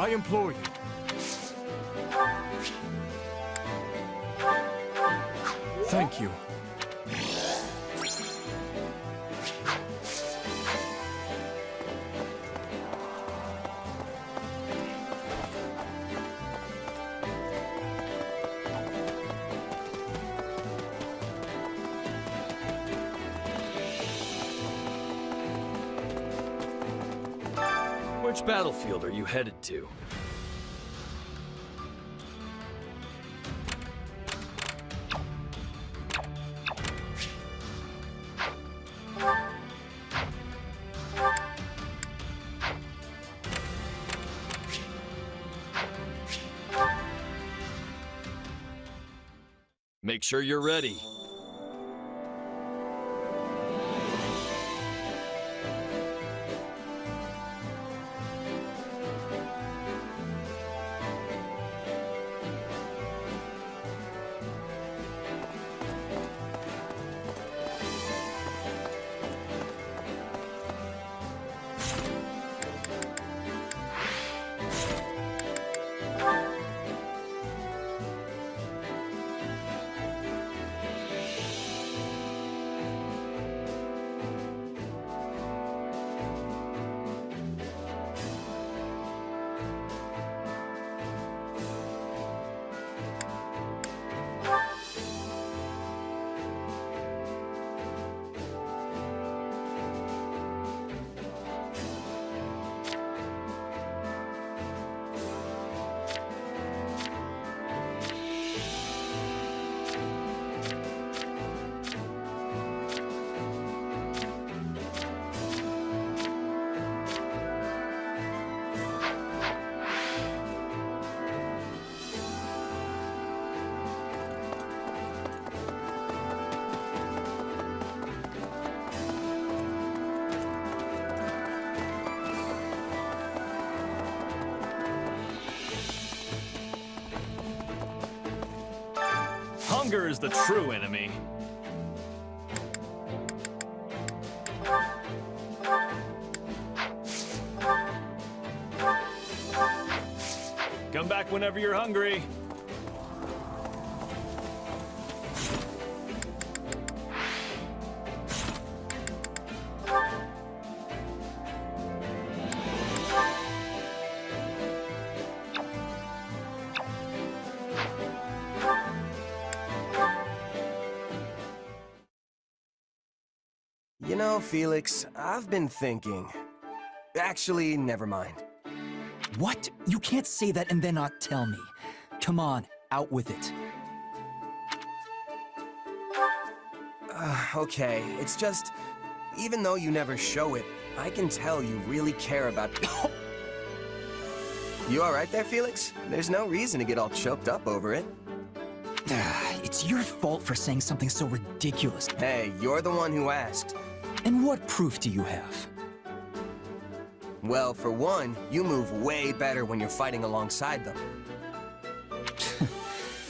I implore you. Thank you. Which battlefield are you headed to? Make sure you're ready. Hunger is the true enemy. Come back whenever you're hungry. You know, Felix, I've been thinking. Actually, never mind. What? You can't say that and then not tell me. Come on, out with it. Okay, it's just, even though you never show it, I can tell you really care about... You alright there, Felix? There's no reason to get all choked up over it. It's your fault for saying something so ridiculous. Hey, you're the one who asked. And what proof do you have? Well, for one, you move way better when you're fighting alongside them.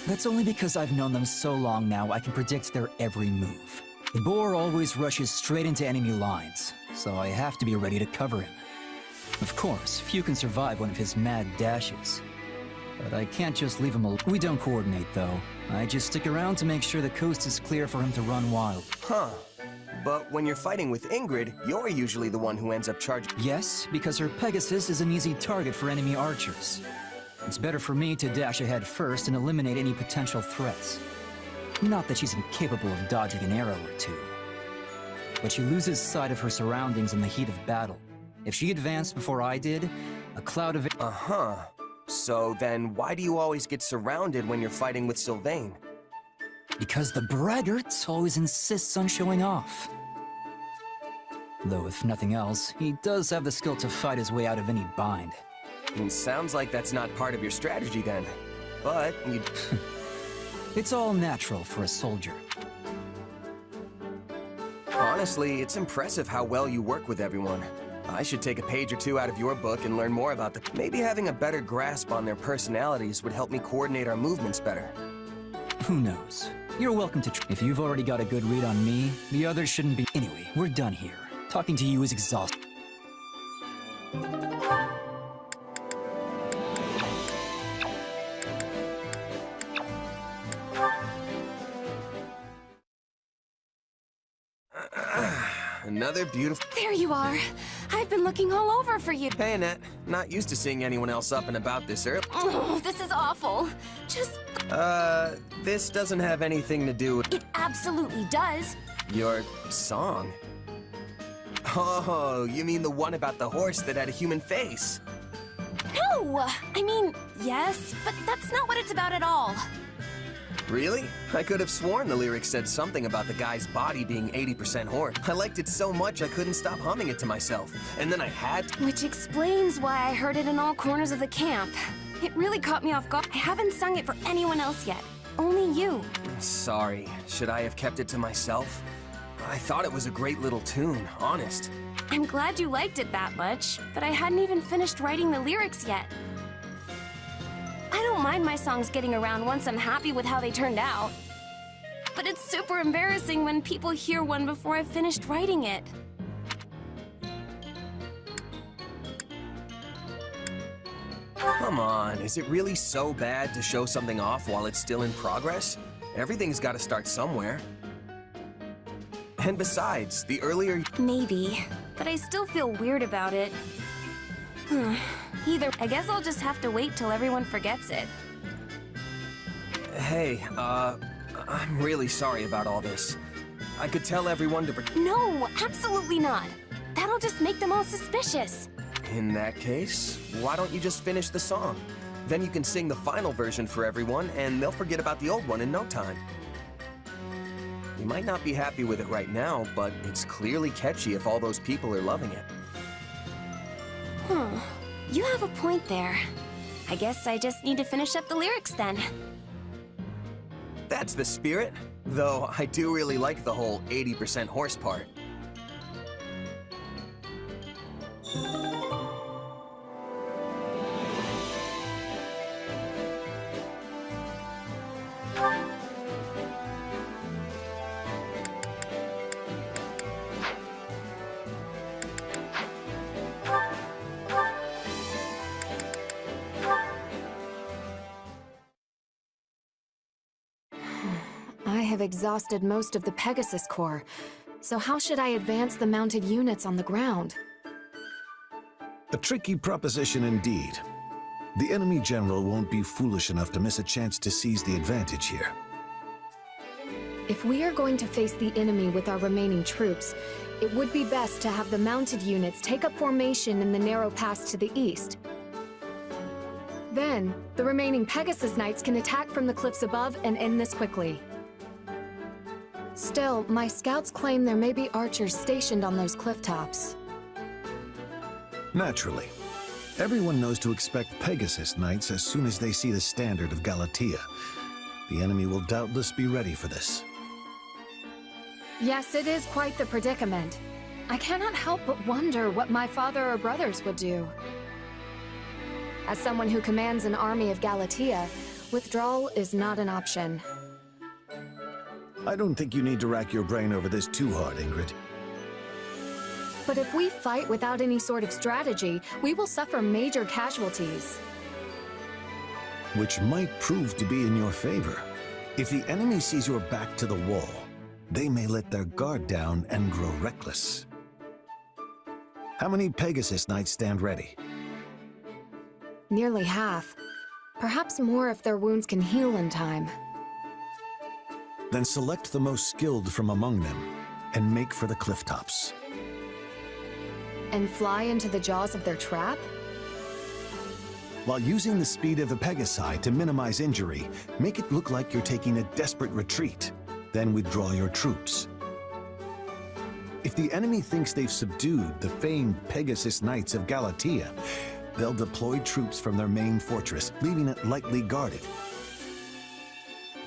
That's only because I've known them so long now I can predict their every move. The boar always rushes straight into enemy lines, so I have to be ready to cover him. Of course, few can survive one of his mad dashes. But I can't just leave him alone. We don't coordinate, though. I just stick around to make sure the coast is clear for him to run wild. Huh. But when you're fighting with Ingrid, you're usually the one who ends up charging. Yes, because her Pegasus is an easy target for enemy archers. It's better for me to dash ahead first and eliminate any potential threats. Not that she's incapable of dodging an arrow or two. But she loses sight of her surroundings in the heat of battle. If she advanced before I did, a cloud of... Uh-huh. So then why do you always get surrounded when you're fighting with Sylvain? Because the braggart always insists on showing off. Though if nothing else, he does have the skill to fight his way out of any bind. It sounds like that's not part of your strategy then. But you... It's all natural for a soldier. Honestly, it's impressive how well you work with everyone. I should take a page or two out of your book and learn more about them. Maybe having a better grasp on their personalities would help me coordinate our movements better. Who knows? You're welcome to if you've already got a good read on me, the others shouldn't be. Anyway, we're done here. Talking to you is exhausting. another beautiful... There you are. I've been looking all over for you. Hey, Annette. Not used to seeing anyone else up and about this early. Oh, this is awful. Just... This doesn't have anything to do with It absolutely does. your song. Oh, you mean the one about the horse that had a human face? No! I mean, yes, but that's not what it's about at all. Really? I could have sworn the lyrics said something about the guy's body being 80% horse. I liked it so much I couldn't stop humming it to myself. And then I had to... Which explains why I heard it in all corners of the camp. It really caught me off guard. I haven't sung it for anyone else yet. Only you. Sorry. Should I have kept it to myself? I thought it was a great little tune, honest. I'm glad you liked it that much, but I hadn't even finished writing the lyrics yet. I don't mind my songs getting around once I'm happy with how they turned out. But it's super embarrassing when people hear one before I've finished writing it. Come on, is it really so bad to show something off while it's still in progress? Everything's got to start somewhere. And besides, the earlier... Maybe, but I still feel weird about it. Either, I guess I'll just have to wait till everyone forgets it. Hey, I'm really sorry about all this. I could tell everyone to... No, absolutely not. That'll just make them all suspicious. In that case, why don't you just finish the song? Then you can sing the final version for everyone, and they'll forget about the old one in no time. You might not be happy with it right now, but it's clearly catchy if all those people are loving it. You have a point there. I guess I just need to finish up the lyrics then. That's the spirit, though I do really like the whole 80% horse part. I have exhausted most of the Pegasus Corps, so how should I advance the mounted units on the ground? A tricky proposition indeed. The enemy general won't be foolish enough to miss a chance to seize the advantage here. If we are going to face the enemy with our remaining troops, it would be best to have the mounted units take up formation in the narrow pass to the east. Then, the remaining Pegasus Knights can attack from the cliffs above and end this quickly. Still, my scouts claim there may be archers stationed on those cliff tops. Naturally. Everyone knows to expect Pegasus Knights as soon as they see the standard of Galatea. The enemy will doubtless be ready for this. Yes, it is quite the predicament. I cannot help but wonder what my father or brothers would do. As someone who commands an army of Galatea, withdrawal is not an option. I don't think you need to rack your brain over this too hard, Ingrid. But if we fight without any sort of strategy, we will suffer major casualties. Which might prove to be in your favor. If the enemy sees your back to the wall, they may let their guard down and grow reckless. How many Pegasus Knights stand ready? Nearly half. Perhaps more if their wounds can heal in time. Then select the most skilled from among them and make for the cliff tops. And fly into the jaws of their trap? While using the speed of the Pegasi to minimize injury, make it look like you're taking a desperate retreat. Then withdraw your troops. If the enemy thinks they've subdued the famed Pegasus Knights of Galatea, they'll deploy troops from their main fortress, leaving it lightly guarded.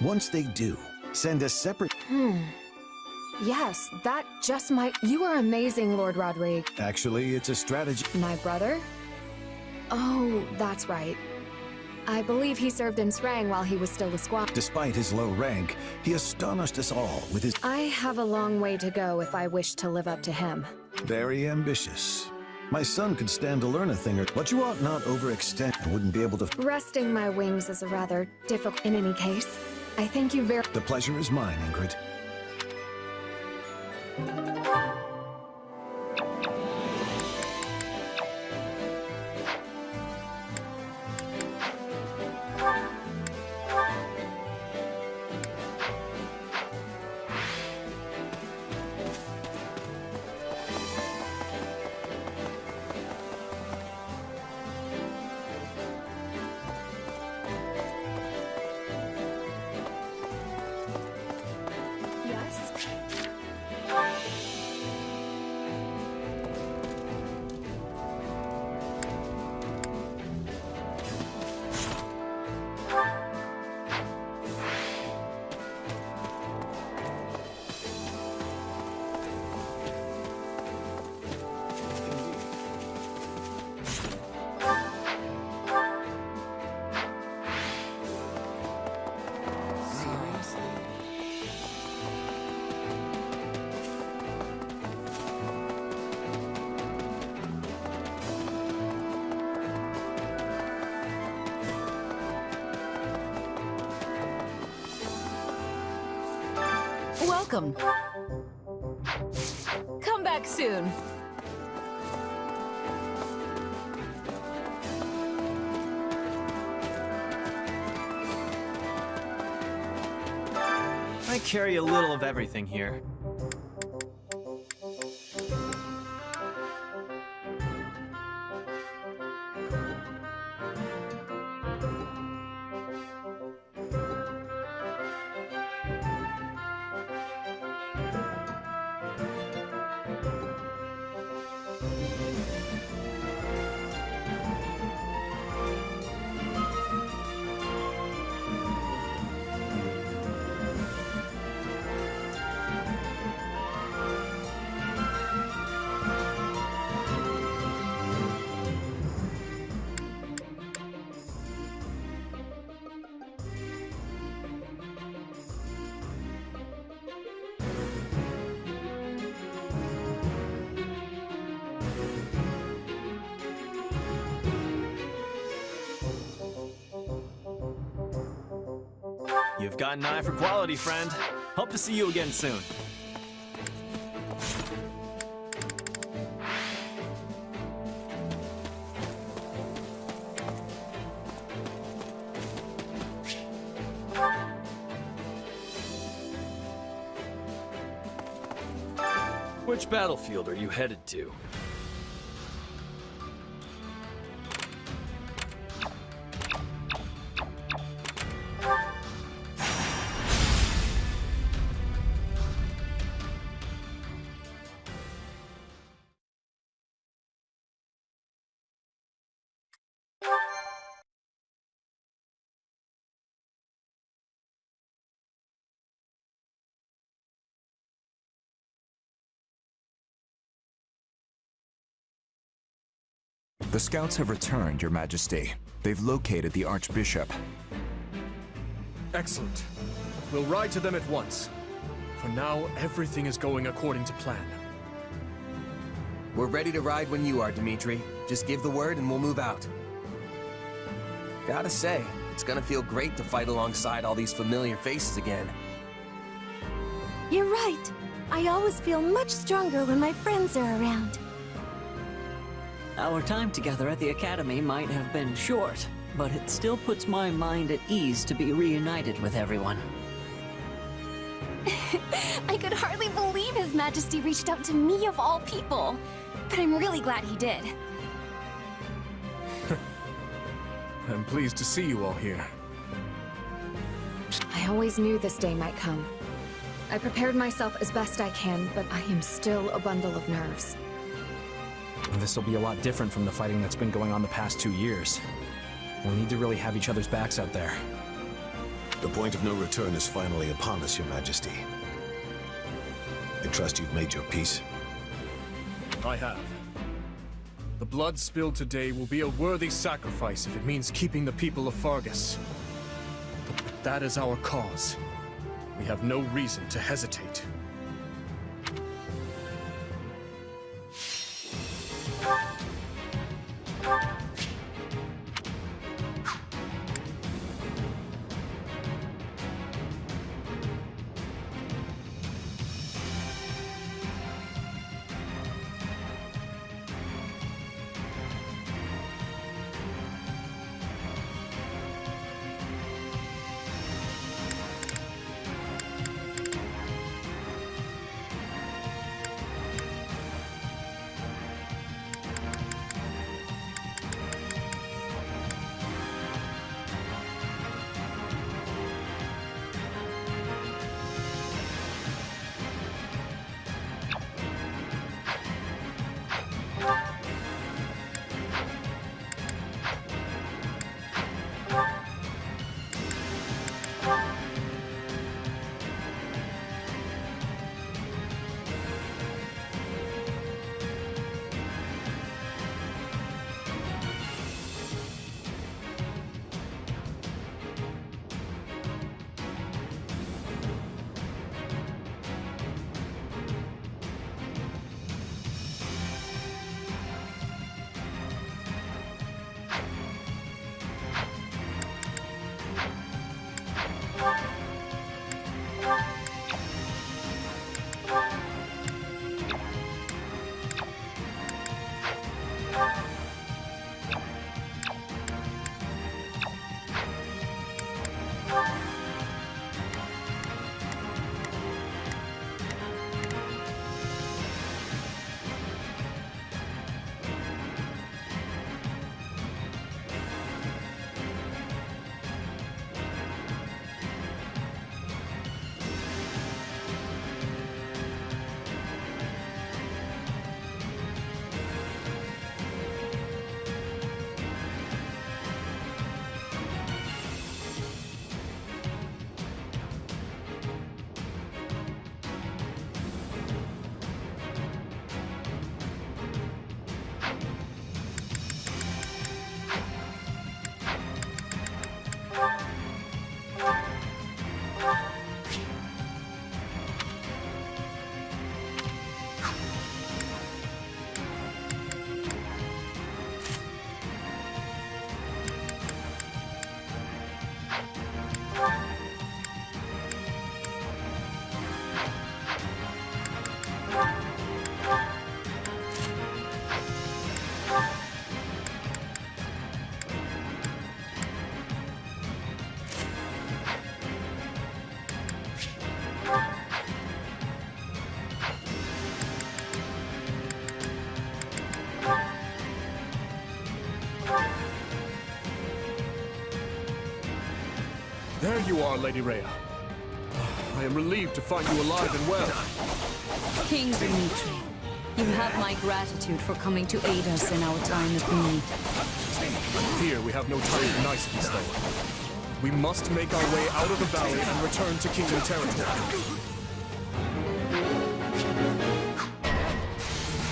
Once they do, send a separate... Yes, that just might... You are amazing, Lord Rodrigue. Actually, it's a strategy... My brother? Oh, that's right. I believe he served in Srang while he was still a squad. Despite his low rank, he astonished us all with his... I have a long way to go if I wish to live up to him. Very ambitious. My son could stand to learn a thing or... But you ought not overextend. I wouldn't be able to... Resting my wings is a rather difficult... In any case, I thank you very... The pleasure is mine, Ingrid. welcome. Come back soon. I carry a little of everything here. You've got an eye for quality, friend. Hope to see you again soon. Which battlefield are you headed to? The scouts have returned, Your Majesty. They've located the Archbishop. Excellent. We'll ride to them at once. For now, everything is going according to plan. We're ready to ride when you are, Dimitri. Just give the word and we'll move out. Gotta say, it's gonna feel great to fight alongside all these familiar faces again. You're right. I always feel much stronger when my friends are around. Our time together at the Academy might have been short, but it still puts my mind at ease to be reunited with everyone. I could hardly believe His Majesty reached out to me of all people. But I'm really glad he did. I'm pleased to see you all here. I always knew this day might come. I prepared myself as best I can, but I am still a bundle of nerves. This will be a lot different from the fighting that's been going on the past 2 years. We'll need to really have each other's backs out there. The point of no return is finally upon us, Your Majesty. I trust you've made your peace. I have. The blood spilled today will be a worthy sacrifice if it means keeping the people of Faerghus. But that is our cause. We have no reason to hesitate. There you are, Lady Rhea. I am relieved to find you alive and well. King Dimitri, you have my gratitude for coming to aid us in our time of need. Fear we have no time for niceties, though. We must make our way out of the valley and return to Kingdom territory.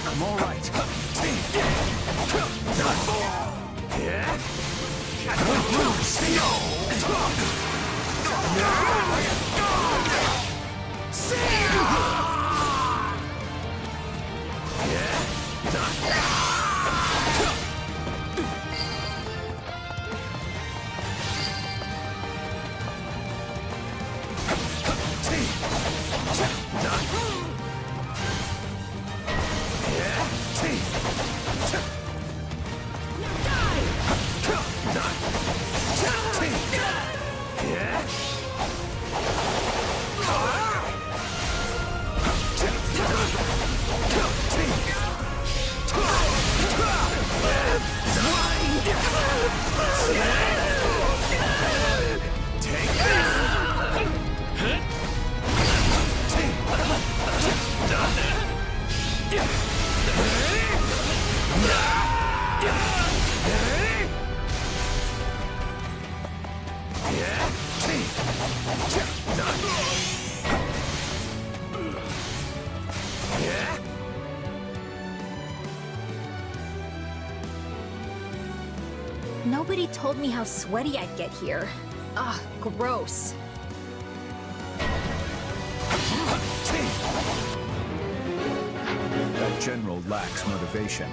I'm all right. Nobody told me how sweaty I'd get here. Ugh, gross. That general lacks motivation.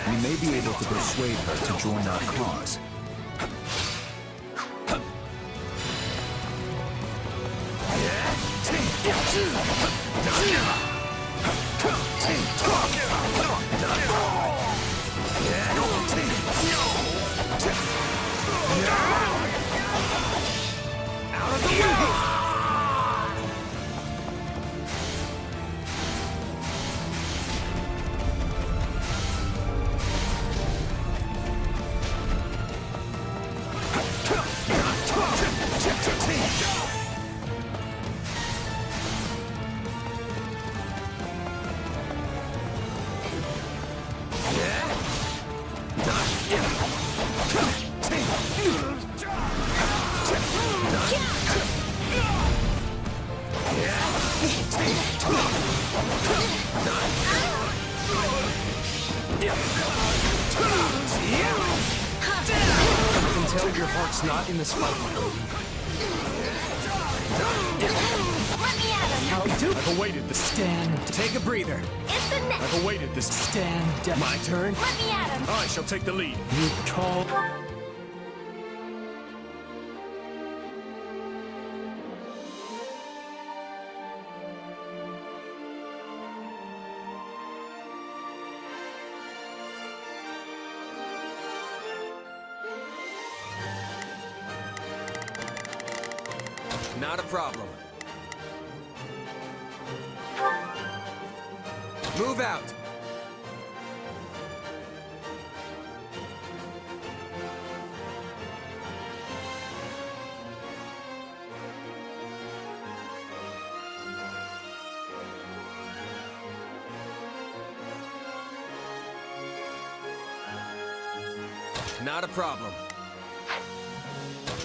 We may be able to persuade her to join our cause. Tell your heart's not in this fight, my lady. Let me at him! I've awaited this. Stand. Take a breather. It's a net! I've awaited this. Stand down. My turn. Let me at him! I shall take the lead. You tall. Not a problem. Move out. Not a problem.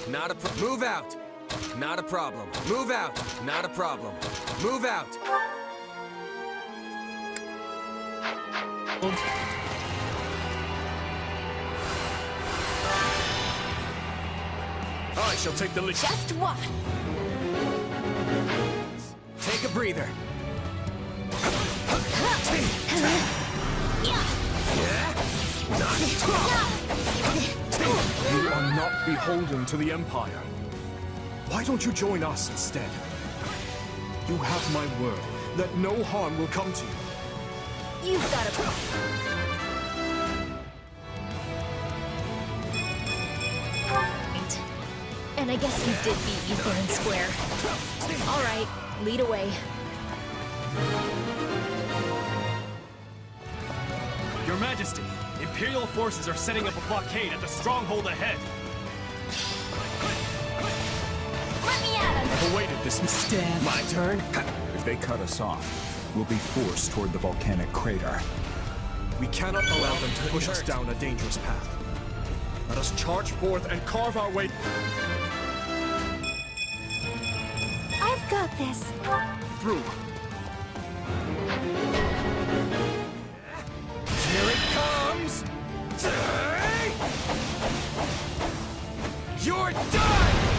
Not a move out. Not a problem. Move out. Not a problem. Move out. I shall take the lead. Just what? Take a breather. You are not beholden to the Empire. Why don't you join us instead? You have my word that no harm will come to you. You've got a point. And I guess you did beat me fair and square. All right, lead away. Your Majesty, Imperial forces are setting up a blockade at the stronghold ahead. Let I've awaited this. Stand. My turn? If they cut us off, we'll be forced toward the volcanic crater. We cannot allow them to push us down a dangerous path. Let us charge forth and carve our way I've got this. through. Here it comes! You're done!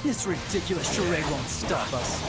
This ridiculous charade won't stop us.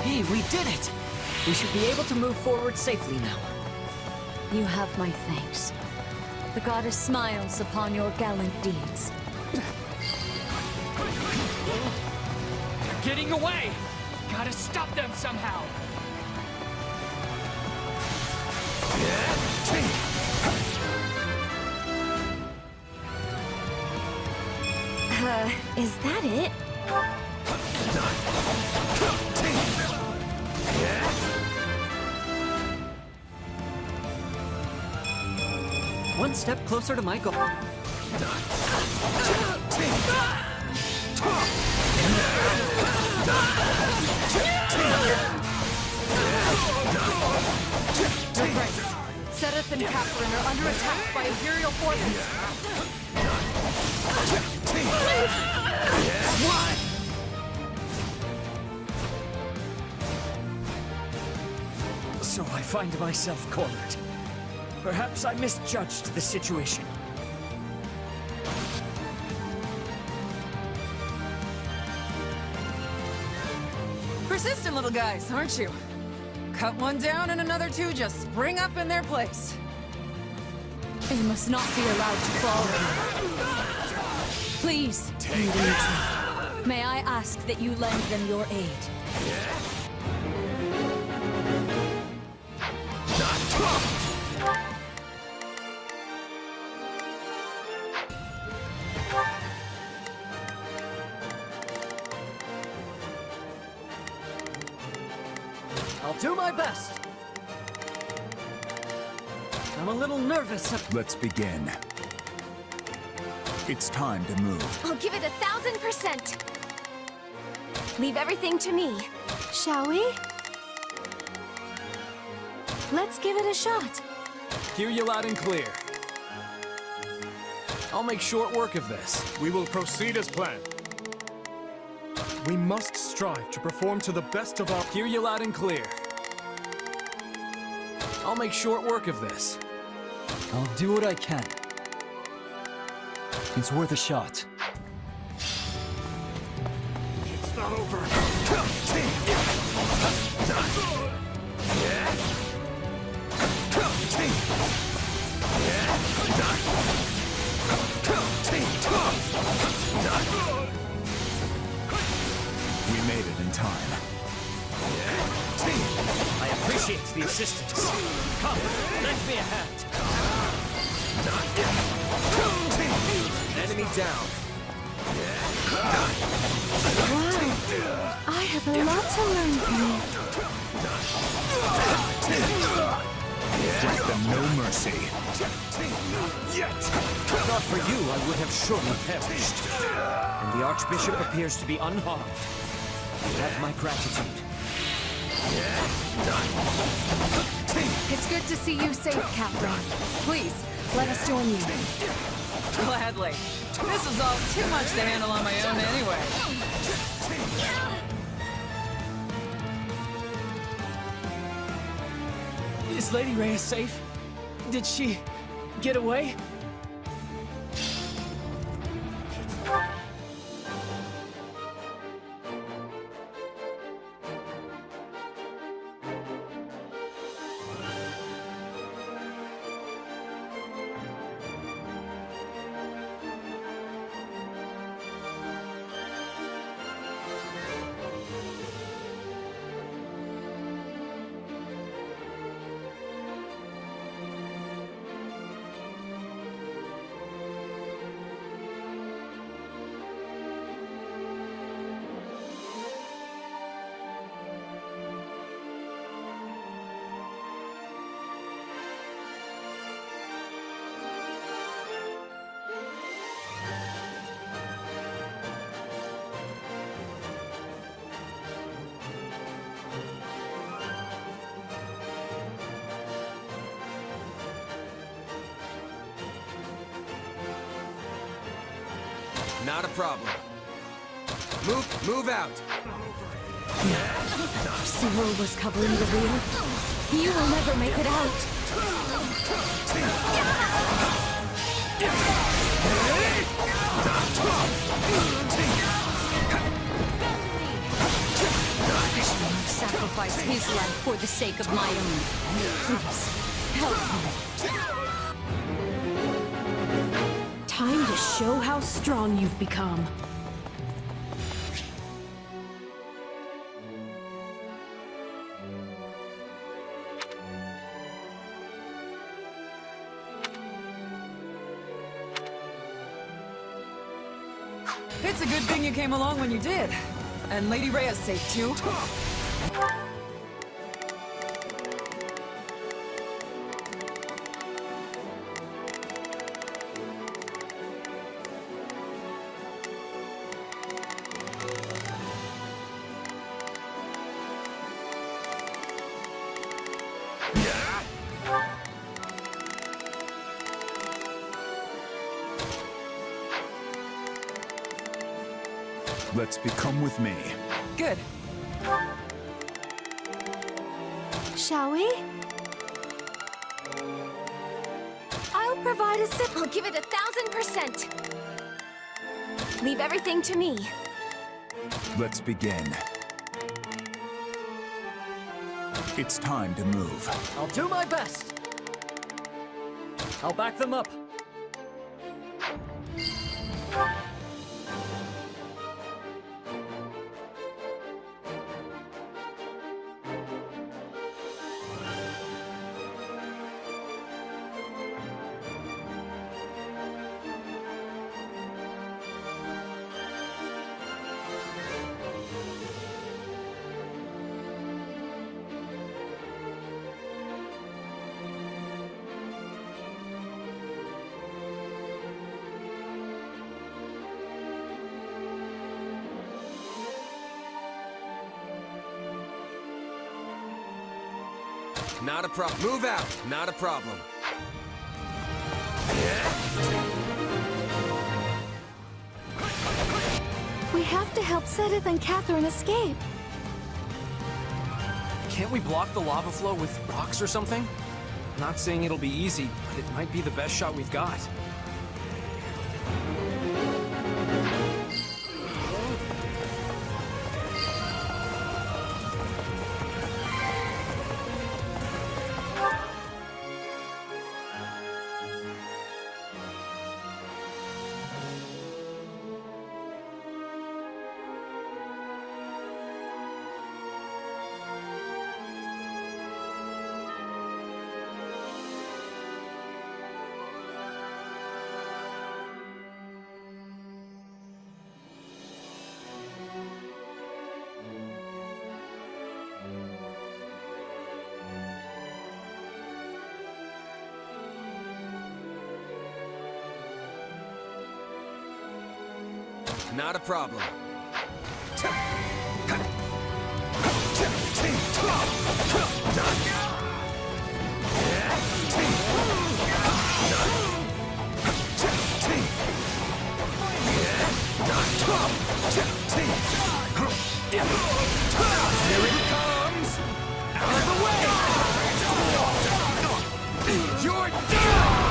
Hey, we did it! We should be able to move forward safely now. You have my thanks. The goddess smiles upon your gallant deeds. They're getting away! Gotta stop them somehow! Is that it? One step closer to my goal. Seteth and Catherine are under attack by Imperial forces. So I find myself cornered. Perhaps I misjudged the situation. Persistent little guys, aren't you? Cut one down and another two just spring up in their place. They must not be allowed to fall. Please, King Dimitri, may I ask that you lend them your aid? I'll do my best. I'm a little nervous. Let's begin. It's time to move. I'll give it 1000%. Leave everything to me, shall we? Let's give it a shot. Hear you loud and clear. I'll make short work of this. We will proceed as planned. We must strive to perform to the best of our... Hear you loud and clear. I'll make short work of this. I'll do what I can. It's worth a shot. It's not over. We made it in time. appreciate the assistance. Come, lend me a hand. Enemy down. Wow. I have a lot to learn from you. Grant them no mercy. Not for you, I would have surely perished. And the Archbishop appears to be unharmed. You have my gratitude. It's good to see you safe, Catherine. Please, let us join you. Gladly. This is all too much to handle on my own anyway. Is Lady Rhea safe? Did she get away? Not a problem. Move out. Cyril was covering the rear. You will never make it out. I shall not sacrifice his life for the sake of my own. Please, help me. Time to show how strong you've become. It's a good thing you came along when you did. And Lady Rhea's safe too. Let's become with me. Good. Shall we? I'll provide a sip. I'll give it 1,000%. Leave everything to me. Let's begin. It's time to move. I'll do my best. I'll back them up. Not a problem. Move out. Not a problem. We have to help Sedith and Catherine escape. Can't we block the lava flow with rocks or something? Not saying it'll be easy, but it might be the best shot we've got. Not a problem. Here it comes! Out of the way! You're done!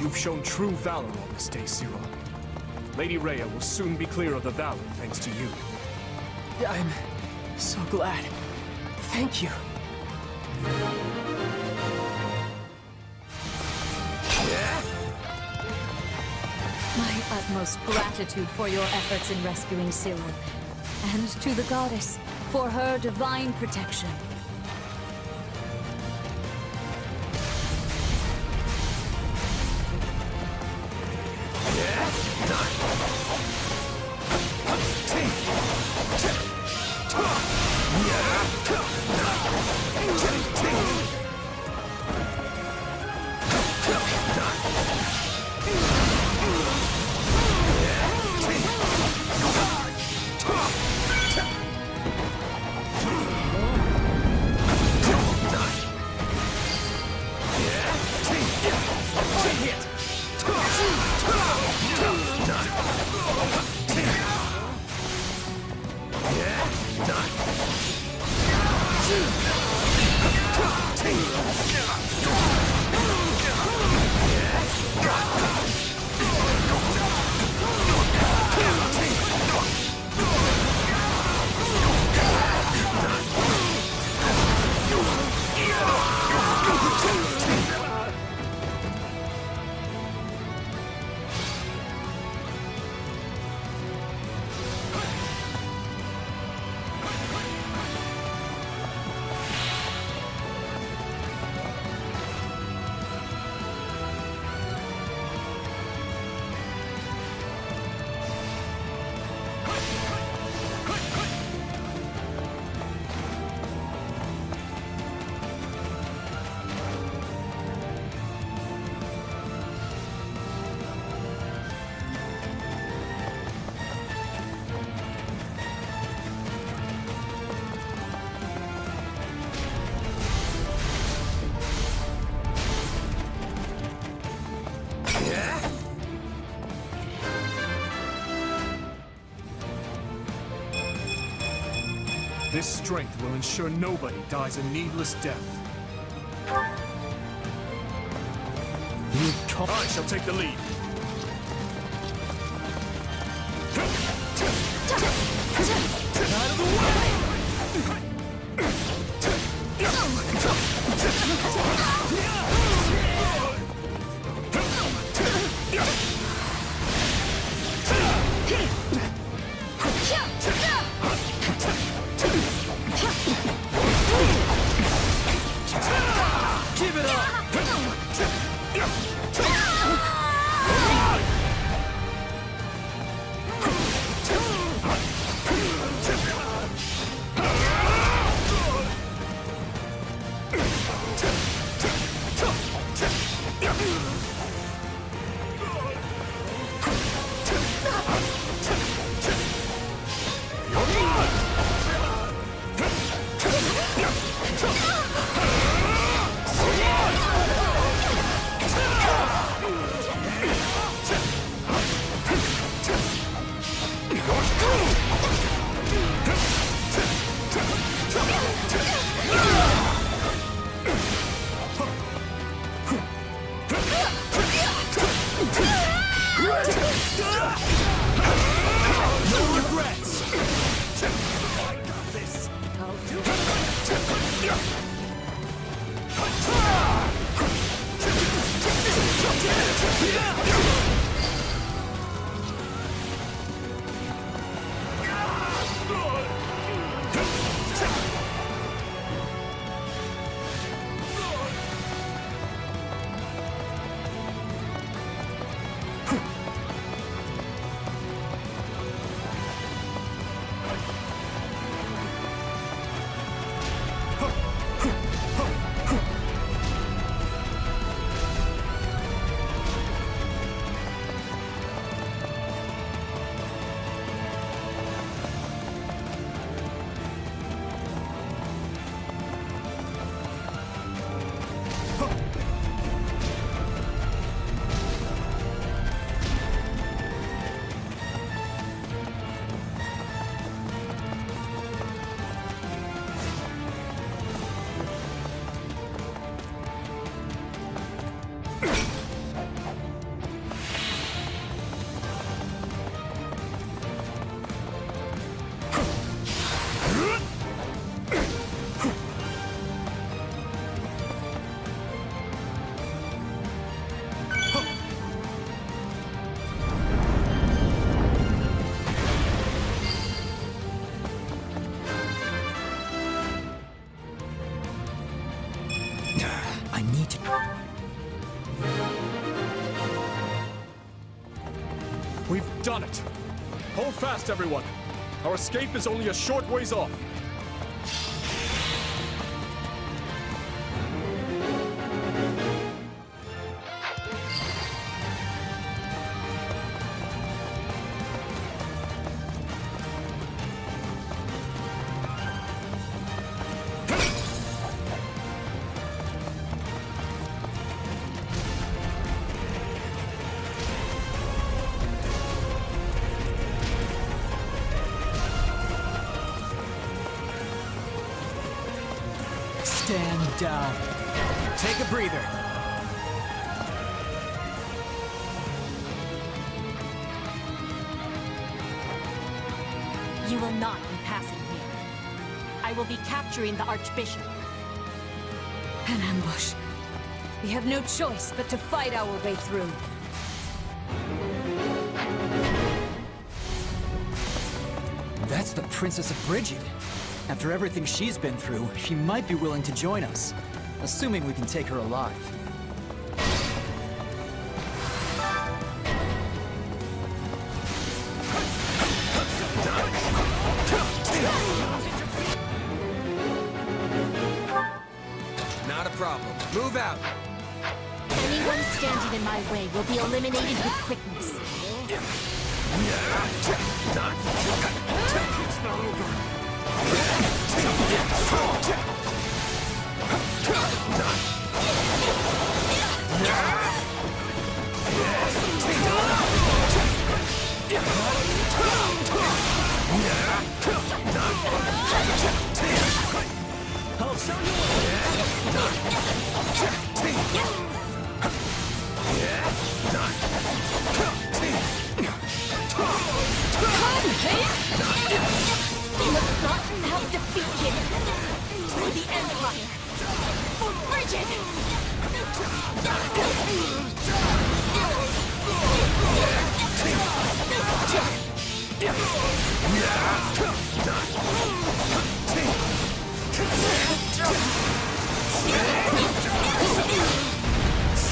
You've shown true valor on this day, Cyril. Lady Rhea will soon be clear of the valley thanks to you. I'm so glad. Thank you. My utmost gratitude for your efforts in rescuing Cyril, and to the goddess for her divine protection. This strength will ensure nobody dies a needless death. I shall take the lead. Out of the Keep it up! I need to... We've done it! Hold fast, everyone! Our escape is only a short ways off! Stand down. Take a breather. You will not be passing here. I will be capturing the Archbishop. An ambush. We have no choice but to fight our way through. That's the Princess of Brigid. After everything she's been through, she might be willing to join us. Assuming we can take her alive. Not a problem. Move out. Anyone standing in my way will be eliminated with quickness. It's not over! I'll show you You have gotten how to defeat him! For the Empire! For Brigid!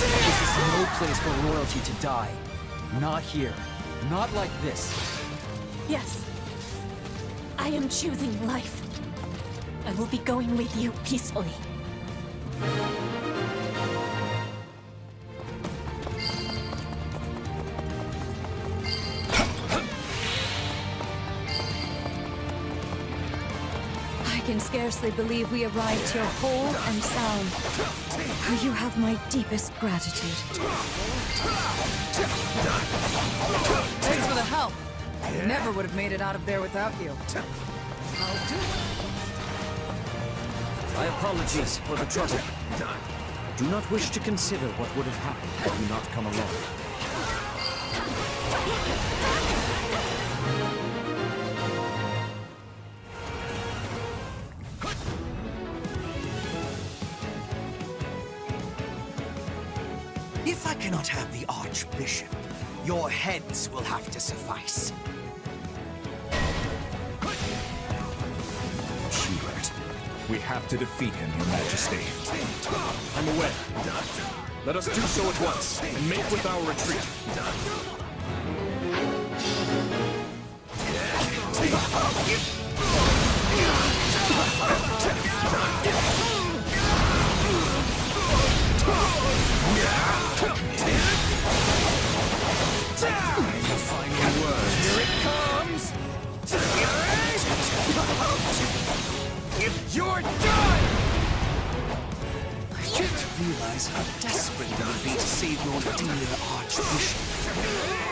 This is no place for royalty to die. Not here. Not like this. Yes. I am choosing life. I will be going with you peacefully. I can scarcely believe we arrived here whole and sound. You have my deepest gratitude. Thanks for the help. I never would have made it out of there without you. My apologies for the trouble. I do not wish to consider what would have happened had you not come along. If I can not have the Archbishop. Your heads will have to suffice. Schubert, we have to defeat him, Your Majesty. I'm aware. Let us do so at once, and make with our retreat. Final word. Here it comes! You're done! I didn't realize how desperate you would be to save your dear Archbishop.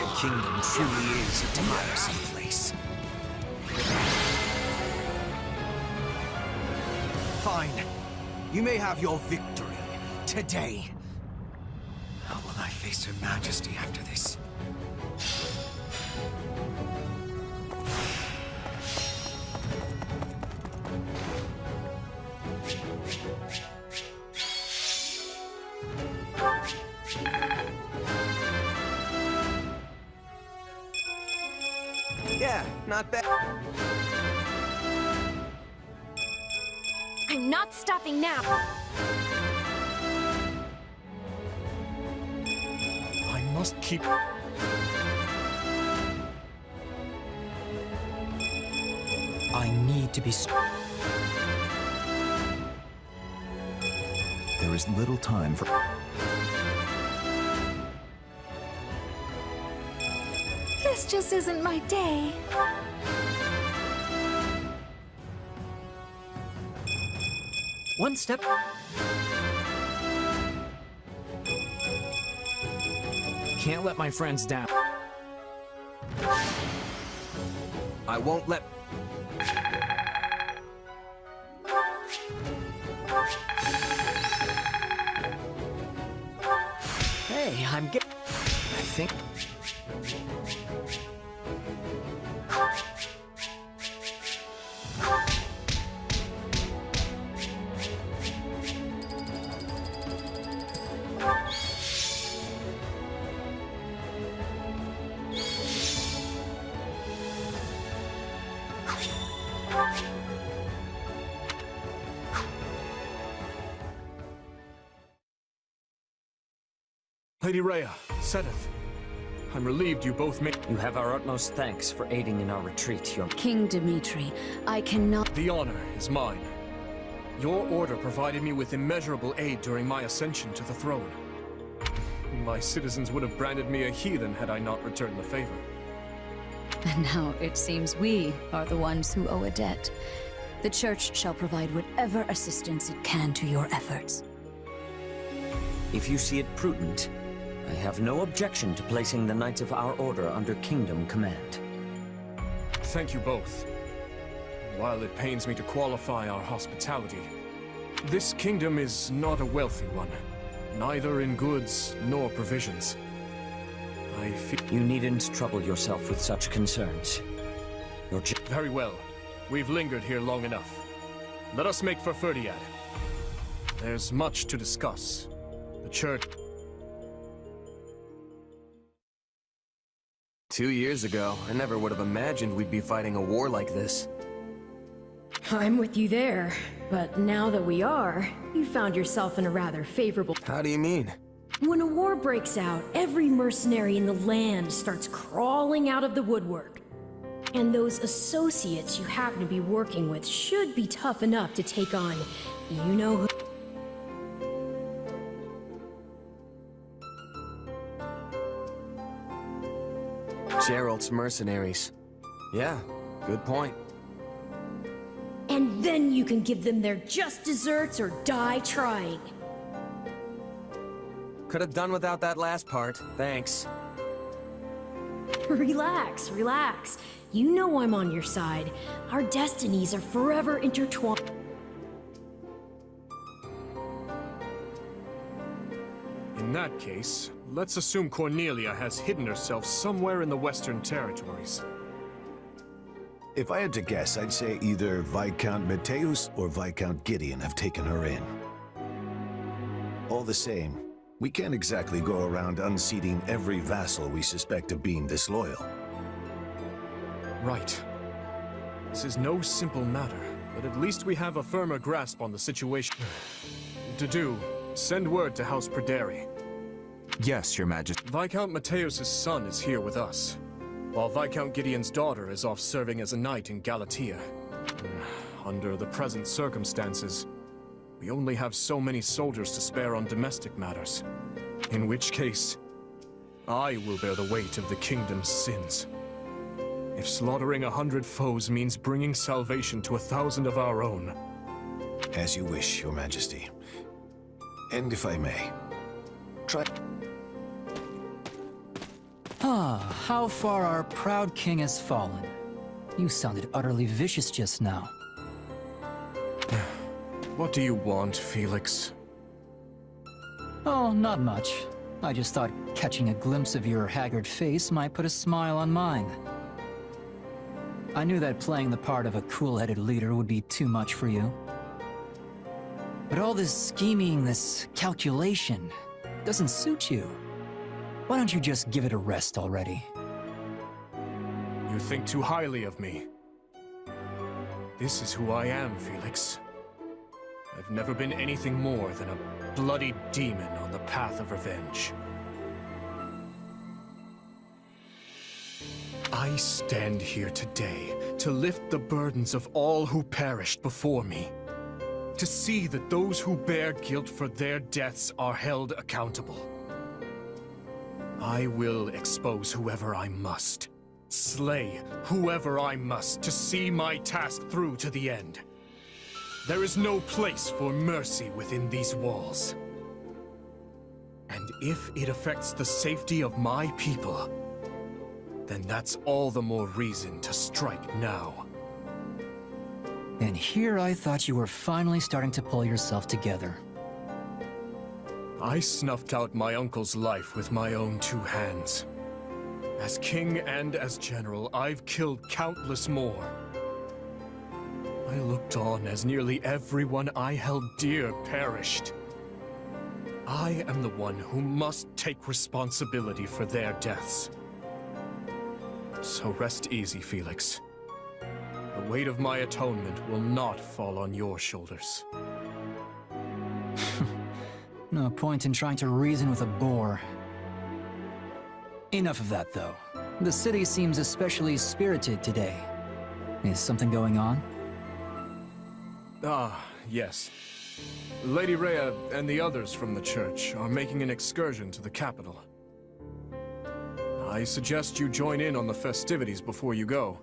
The kingdom truly is a tiresome place. Fine. You may have your victory. Today. How will I face Her Majesty after this? Yeah, not bad. I'm not stopping now. I must keep... I need to be There is little time for... This just isn't my day. One step. Can't let my friends down. I won't let... Hey, I'm get. I think. Lady Rhea, Sedith, I'm relieved you both made... You have our utmost thanks for aiding in our retreat, Your... King Dimitri, I cannot... The honor is mine. Your order provided me with immeasurable aid during my ascension to the throne. My citizens would have branded me a heathen had I not returned the favor. And now it seems we are the ones who owe a debt. The Church shall provide whatever assistance it can to your efforts. If you see it prudent, I have no objection to placing the Knights of our Order under Kingdom command. Thank you both. While it pains me to qualify our hospitality, this kingdom is not a wealthy one, neither in goods nor provisions. I feel... You needn't trouble yourself with such concerns. Very well. We've lingered here long enough. Let us make for Ferdiad. There's much to discuss. The Church... 2 years ago, I never would have imagined we'd be fighting a war like this. I'm with you there, but now that we are, you found yourself in a rather favorable... How do you mean? When a war breaks out, every mercenary in the land starts crawling out of the woodwork. And those associates you happen to be working with should be tough enough to take on, you know who... Geralt's mercenaries. Yeah, good point. And then you can give them their just desserts or die trying. Could have done without that last part, thanks. Relax, relax. You know I'm on your side. Our destinies are forever intertwined. In that case, let's assume Cornelia has hidden herself somewhere in the Western Territories. If I had to guess, I'd say either Viscount Mateus or Viscount Gideon have taken her in. All the same, We can't exactly go around unseating every vassal we suspect of being disloyal. Right. This is no simple matter, but at least we have a firmer grasp on the situation. Dedue, send word to House Perderi. Yes, Your Majesty. Viscount Mateos' son is here with us, while Viscount Gideon's daughter is off serving as a knight in Galatia. Under the present circumstances, we only have so many soldiers to spare on domestic matters. In which case, I will bear the weight of the kingdom's sins. If slaughtering 100 foes means bringing salvation to 1,000 of our own. As you wish, Your Majesty. And if I may, try... Ah, how far our proud king has fallen. You sounded utterly vicious just now. What do you want, Felix? Oh, not much. I just thought catching a glimpse of your haggard face might put a smile on mine. I knew that playing the part of a cool-headed leader would be too much for you. But all this scheming, this calculation, doesn't suit you. Why don't you just give it a rest already? You think too highly of me. This is who I am, Felix. I've never been anything more than a bloody demon on the path of revenge. I stand here today to lift the burdens of all who perished before me. To see that those who bear guilt for their deaths are held accountable. I will expose whoever I must. Slay whoever I must to see my task through to the end. There is no place for mercy within these walls. And if it affects the safety of my people, then that's all the more reason to strike now. And here I thought you were finally starting to pull yourself together. I snuffed out my uncle's life with my own 2 hands. As king and as general, I've killed countless more. I looked on as nearly everyone I held dear perished. I am the one who must take responsibility for their deaths. So rest easy, Felix. The weight of my atonement will not fall on your shoulders. No point in trying to reason with a boar. Enough of that, though. The city seems especially spirited today. Is something going on? Ah, yes. Lady Rhea and the others from the church are making an excursion to the capital. I suggest you join in on the festivities before you go.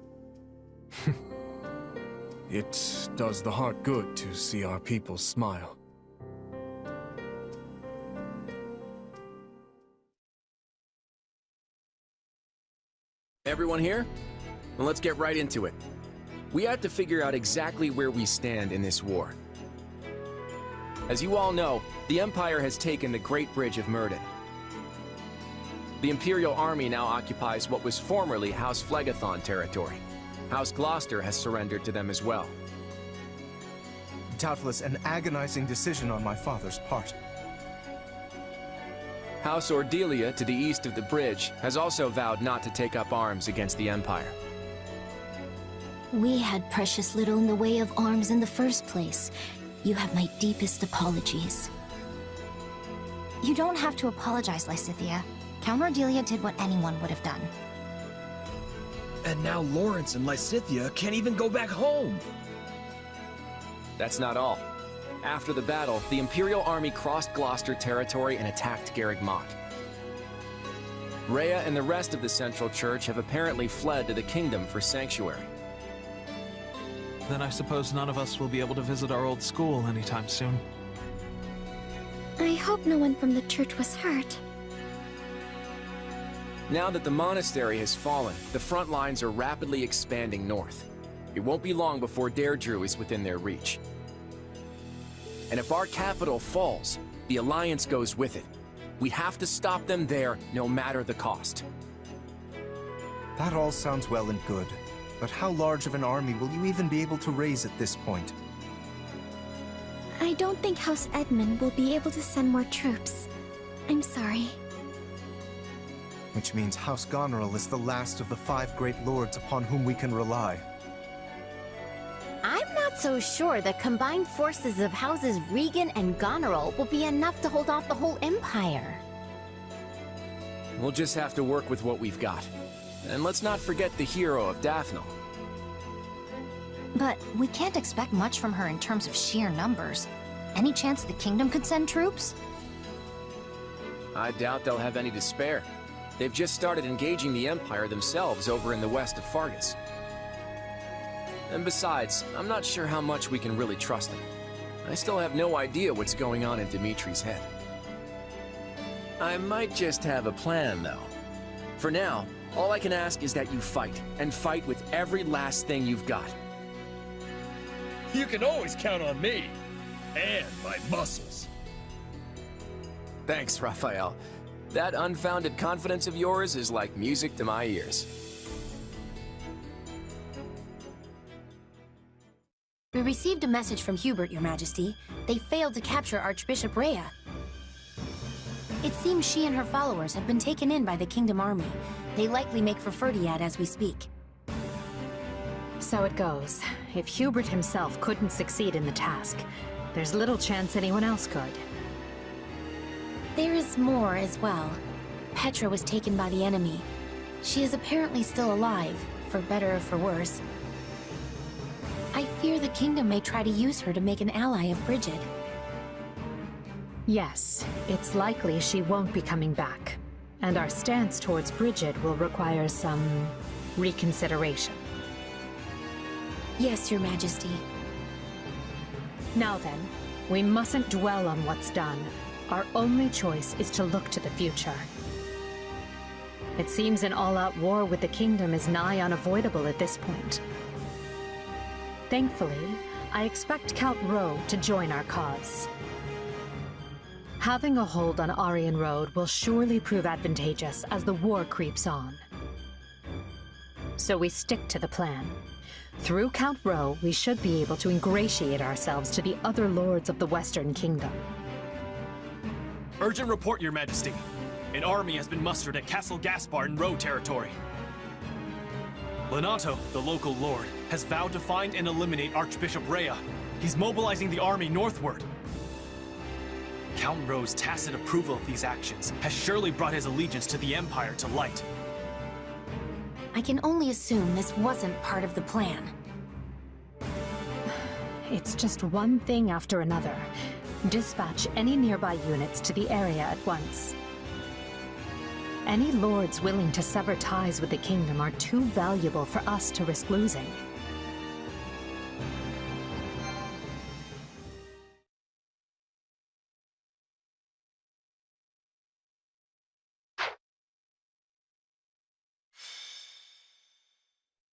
It does the heart good to see our people smile. Everyone here? Well, let's get right into it. We have to figure out exactly where we stand in this war. As you all know, the Empire has taken the Great Bridge of Myrddin. The Imperial Army now occupies what was formerly House Phlegethon territory. House Gloucester has surrendered to them as well. Doubtless an agonizing decision on my father's part. House Ordelia, to the east of the bridge, has also vowed not to take up arms against the Empire. We had precious little in the way of arms in the first place. You have my deepest apologies. You don't have to apologize, Lysithea. Count Ordelia did what anyone would have done. And now Lawrence and Lysithea can't even go back home! That's not all. After the battle, the Imperial Army crossed Gloucester territory and attacked Garreg Mach. Rhea and the rest of the Central Church have apparently fled to the Kingdom for sanctuary. Then I suppose none of us will be able to visit our old school anytime soon. I hope no one from the church was hurt. Now that the monastery has fallen, the front lines are rapidly expanding north. It won't be long before Deirdre is within their reach. And if our capital falls, the Alliance goes with it. We have to stop them there, no matter the cost. That all sounds well and good, but how large of an army will you even be able to raise at this point? I don't think House Edmund will be able to send more troops. I'm sorry. Which means House Goneril is the last of the 5 great lords upon whom we can rely. I'm not so sure the combined forces of Houses Regan and Goneril will be enough to hold off the whole Empire. We'll just have to work with what we've got. And let's not forget the hero of Daphnel. But we can't expect much from her in terms of sheer numbers. Any chance the kingdom could send troops? I doubt they'll have any to spare. They've just started engaging the Empire themselves over in the west of Fargus. And besides, I'm not sure how much we can really trust them. I still have no idea what's going on in Dimitri's head. I might just have a plan, though. For now, all I can ask is that you fight, and fight with every last thing you've got. You can always count on me. And my muscles. Thanks, Raphael. That unfounded confidence of yours is like music to my ears. We received a message from Hubert, Your Majesty. They failed to capture Archbishop Rhea. It seems she and her followers have been taken in by the Kingdom Army. They likely make for Ferdiad as we speak. So it goes. If Hubert himself couldn't succeed in the task, there's little chance anyone else could. There is more as well. Petra was taken by the enemy. She is apparently still alive, for better or for worse. I fear the kingdom may try to use her to make an ally of Brigid. Yes, it's likely she won't be coming back. And our stance towards Brigid will require some reconsideration. Yes, Your Majesty. Now then, we mustn't dwell on what's done. Our only choice is to look to the future. It seems an all-out war with the kingdom is nigh unavoidable at this point. Thankfully, I expect Count Rowe to join our cause. Having a hold on Aryan Road will surely prove advantageous as the war creeps on. So we stick to the plan. Through Count Rowe, we should be able to ingratiate ourselves to the other lords of the Western Kingdom. Urgent report, Your Majesty. An army has been mustered at Castle Gaspar in Rowe territory. Lonato, the local lord, has vowed to find and eliminate Archbishop Rhea. He's mobilizing the army northward. Count Rowe's tacit approval of these actions has surely brought his allegiance to the Empire to light. I can only assume this wasn't part of the plan. It's just one thing after another. Dispatch any nearby units to the area at once. Any lords willing to sever ties with the kingdom are too valuable for us to risk losing.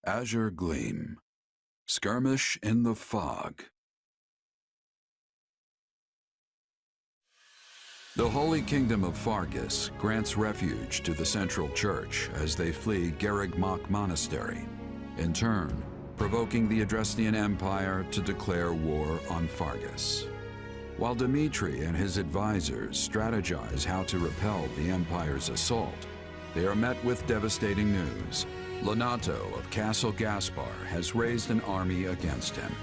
Azure Gleam. Skirmish in the Fog. The Holy Kingdom of Fargus grants refuge to the Central Church as they flee Garreg Monastery, in turn provoking the Adrestian Empire to declare war on Fargus. While Dimitri and his advisors strategize how to repel the Empire's assault, they are met with devastating news. Lonato of Castle Gaspar has raised an army against him.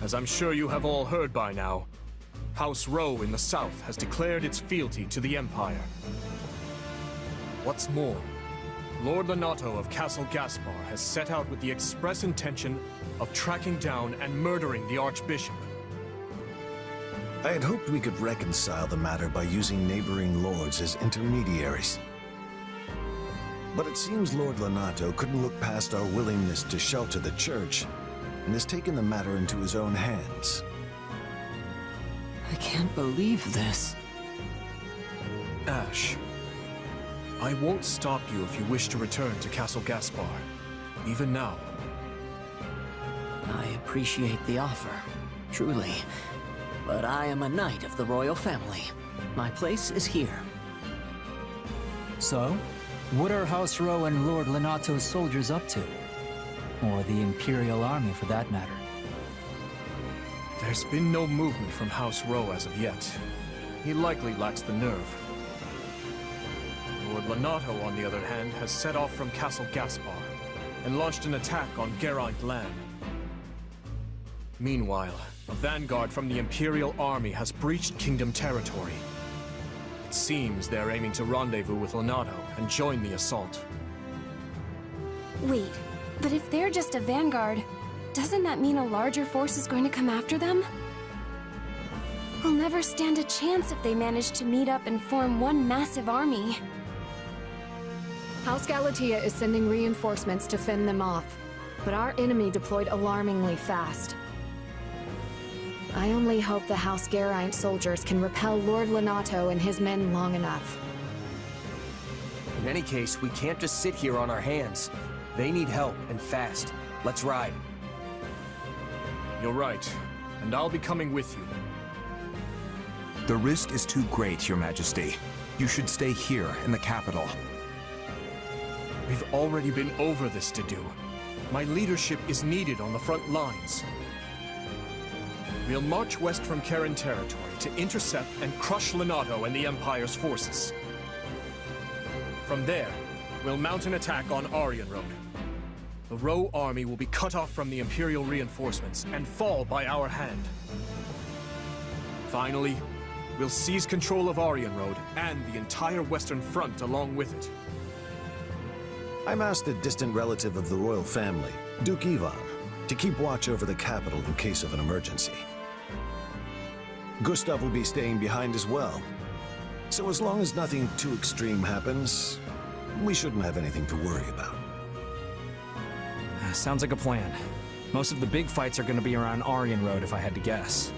As I'm sure you have all heard by now, House Rowe in the south has declared its fealty to the Empire. What's more, Lord Lonato of Castle Gaspar has set out with the express intention of tracking down and murdering the Archbishop. I had hoped we could reconcile the matter by using neighboring lords as intermediaries. But it seems Lord Lonato couldn't look past our willingness to shelter the church and has taken the matter into his own hands. I can't believe this. Ash, I won't stop you if you wish to return to Castle Gaspar, even now. I appreciate the offer, truly. But I am a knight of the royal family. My place is here. So, what are House Rowe and Lord Lonato's soldiers up to? Or the Imperial Army, for that matter. There's been no movement from House Rowe as of yet. He likely lacks the nerve. Lord Lonato, on the other hand, has set off from Castle Gaspar and launched an attack on Geraint Lan. Meanwhile, a vanguard from the Imperial Army has breached Kingdom territory. It seems they're aiming to rendezvous with Lonato and join the assault. Wait, but if they're just a vanguard, doesn't that mean a larger force is going to come after them? We'll never stand a chance if they manage to meet up and form one massive army. House Galatea is sending reinforcements to fend them off, but our enemy deployed alarmingly fast. I only hope the House Geraint soldiers can repel Lord Lonato and his men long enough. In any case, we can't just sit here on our hands. They need help, and fast. Let's ride. You're right, and I'll be coming with you. The risk is too great, Your Majesty. You should stay here in the capital. We've already been over this, Dedue. My leadership is needed on the front lines. We'll march west from Karen territory to intercept and crush Lonato and the Empire's forces. From there, we'll mount an attack on Aryan Road. The Rowe army will be cut off from the Imperial reinforcements and fall by our hand. Finally, we'll seize control of Aryan Road and the entire Western Front along with it. I'm asked a distant relative of the royal family, Duke Ivan, to keep watch over the capital in case of an emergency. Gustav will be staying behind as well. So as long as nothing too extreme happens, we shouldn't have anything to worry about. Sounds like a plan. Most of the big fights are going to be around Aryan Road, if I had to guess.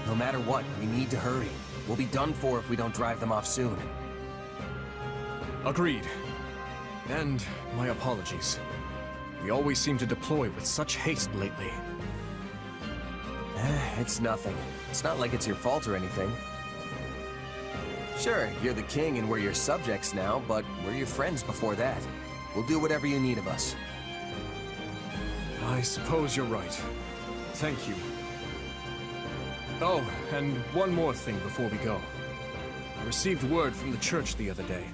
No matter what, we need to hurry. We'll be done for if we don't drive them off soon. Agreed. And my apologies. We always seem to deploy with such haste lately. It's nothing. It's not like it's your fault or anything. Sure, you're the king and we're your subjects now, but we're your friends before that. We'll do whatever you need of us. I suppose you're right. Thank you. Oh, and one more thing before we go. I received word from the church the other day.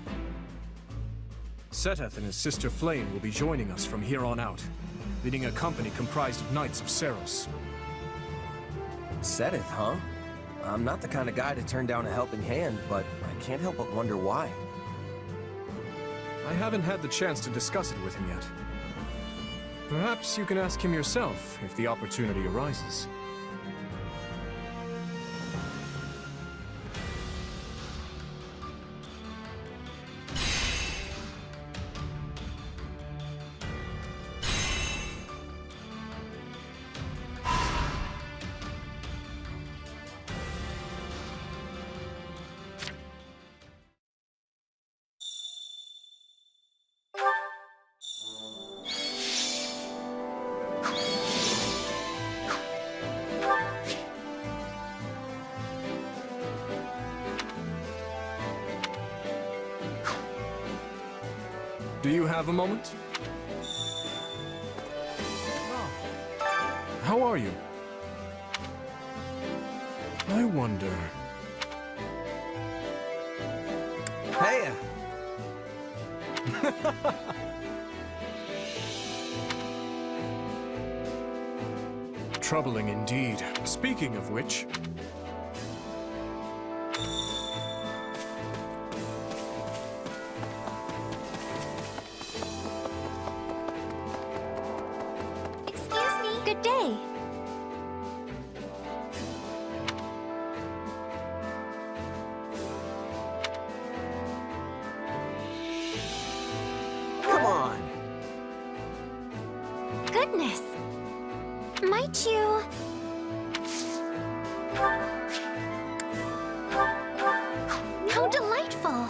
Seteth and his sister Flame will be joining us from here on out, leading a company comprised of Knights of Seiros. Seteth, huh? I'm not the kind of guy to turn down a helping hand, but I can't help but wonder why. I haven't had the chance to discuss it with him yet. Perhaps you can ask him yourself if the opportunity arises. Do you have a moment? How are you? I wonder... Hey! Troubling indeed. Speaking of which... Excuse me. Good day. Come on! Goodness. Might you... How delightful.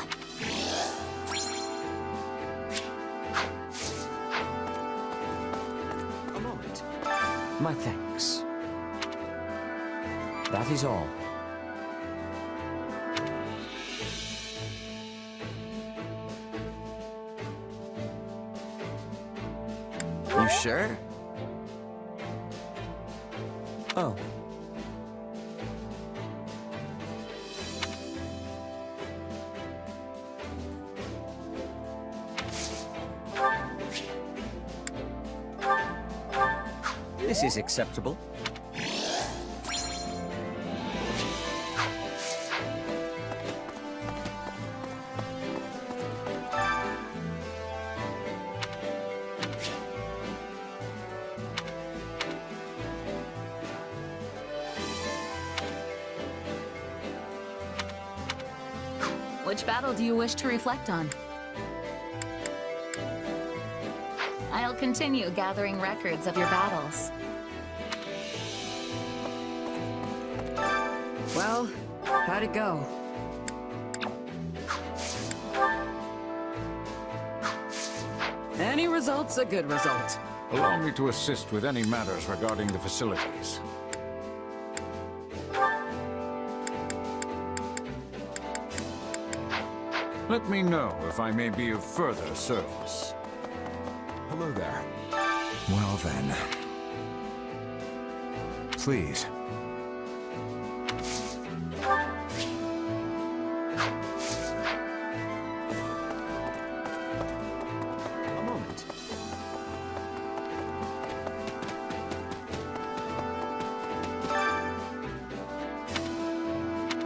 A moment. My thanks. That is all. You sure? Oh. This is acceptable. Which battle do you wish to reflect on? I'll continue gathering records of your battles. Well, how'd it go? Any result's a good result. Allow me to assist with any matters regarding the facilities. Let me know if I may be of further service. Hello there. Well then. Please. A moment.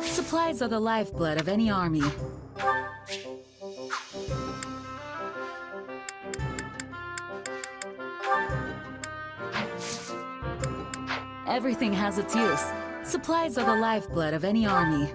Supplies are the lifeblood of any army. Everything has its use. Supplies are the lifeblood of any army.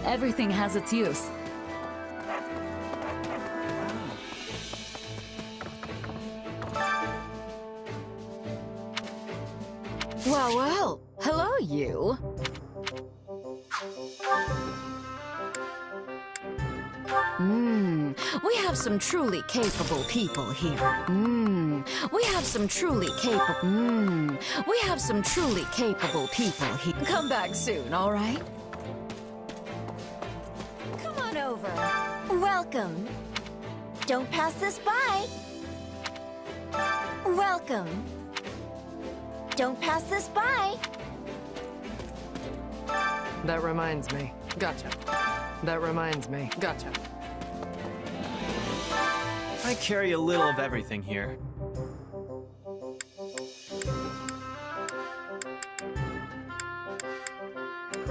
Everything has its use. Well, well. Hello, you. We have some truly capable people here. We have some truly capable. We have some truly capable people here. Come back soon, all right? Come on over. Welcome. Don't pass this by. Welcome. Don't pass this by. That reminds me. Gotcha. That reminds me. Gotcha. I carry a little of everything here.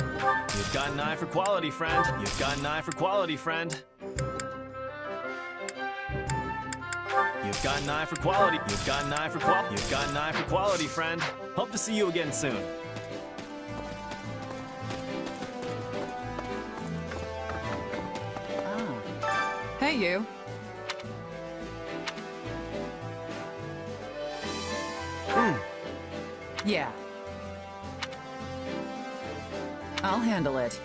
The got an eye for quality, friend. You've got an eye for quality, friend. You've got an eye for quality. You've got an eye for quality. You've got an eye for quality, friend. Hope to see you again soon. Hey, you. Yeah. I'll handle it.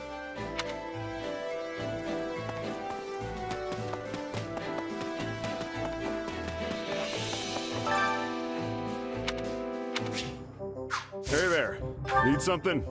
Hey there. Need something?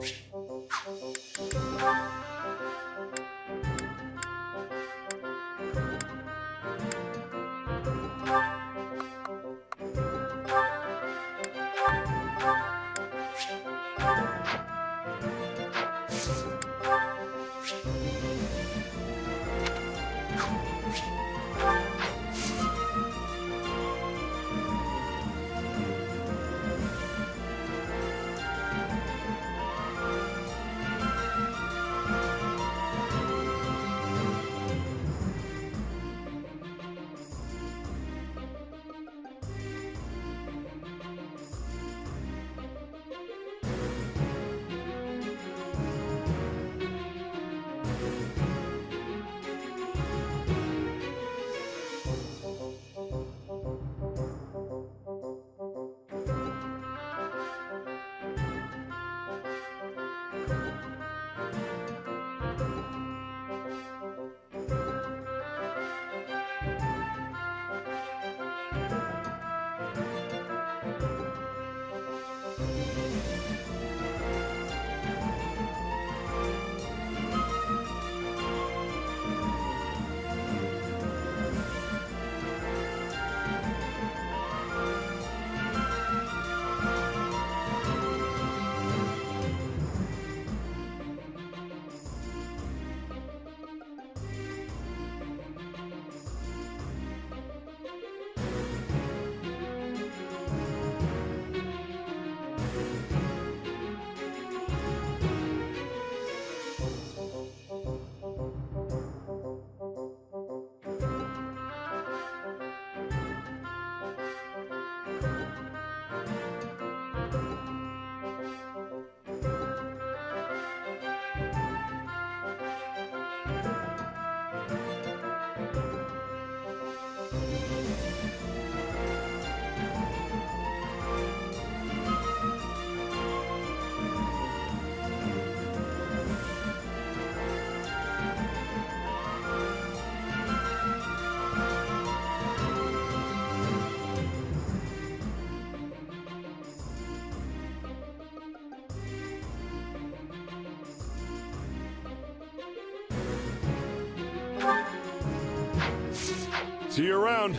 See you around.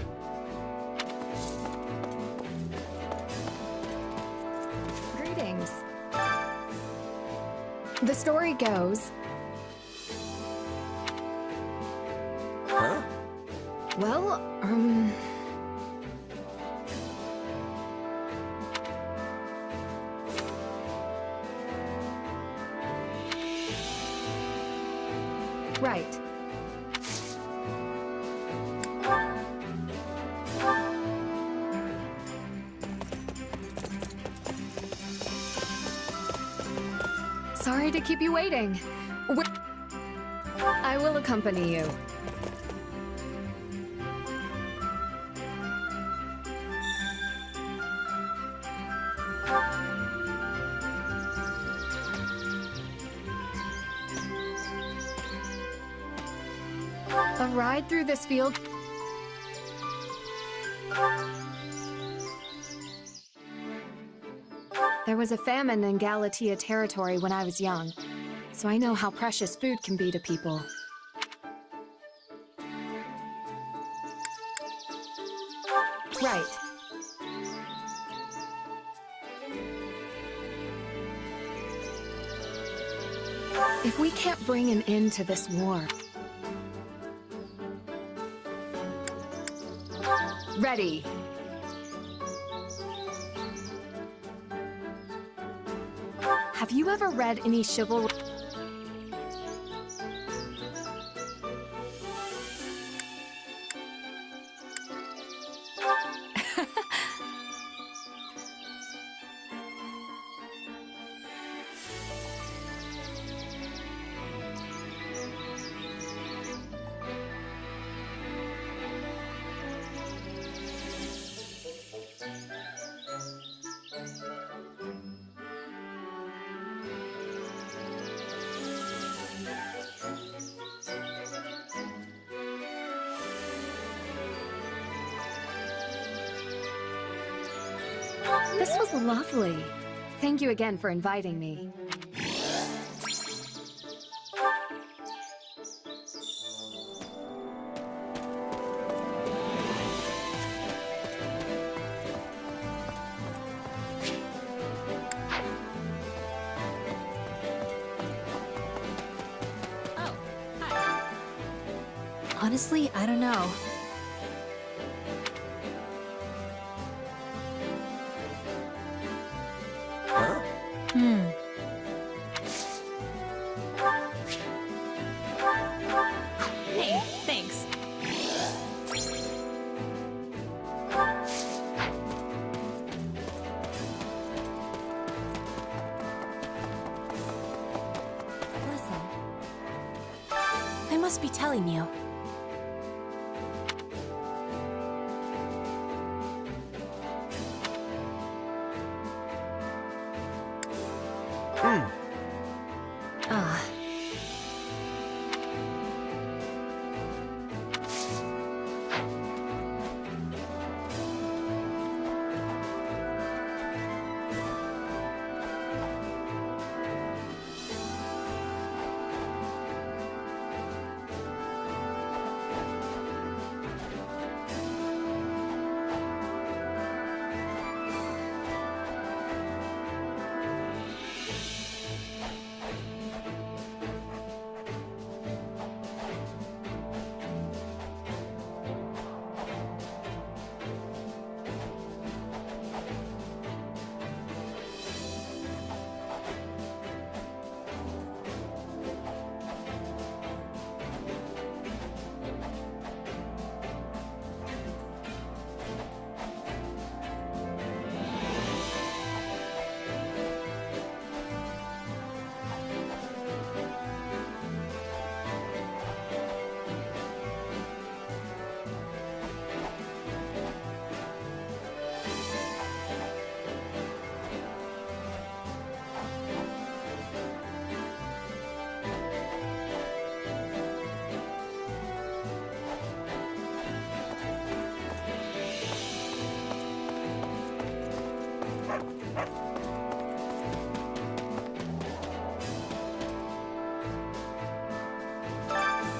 Greetings. The story goes... Huh? Well, right. Sorry to keep you waiting. I will accompany you. A ride through this field. There was a famine in Galatea territory when I was young, so I know how precious food can be to people. Right. If we can't bring an end to this war... Ready. Have you ever read any chivalry? This was lovely. Thank you again for inviting me. Honestly, I don't know. Hey, thanks. Listen. I must be telling you.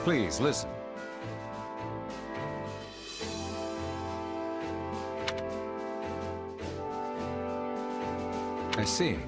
Please, listen. I see.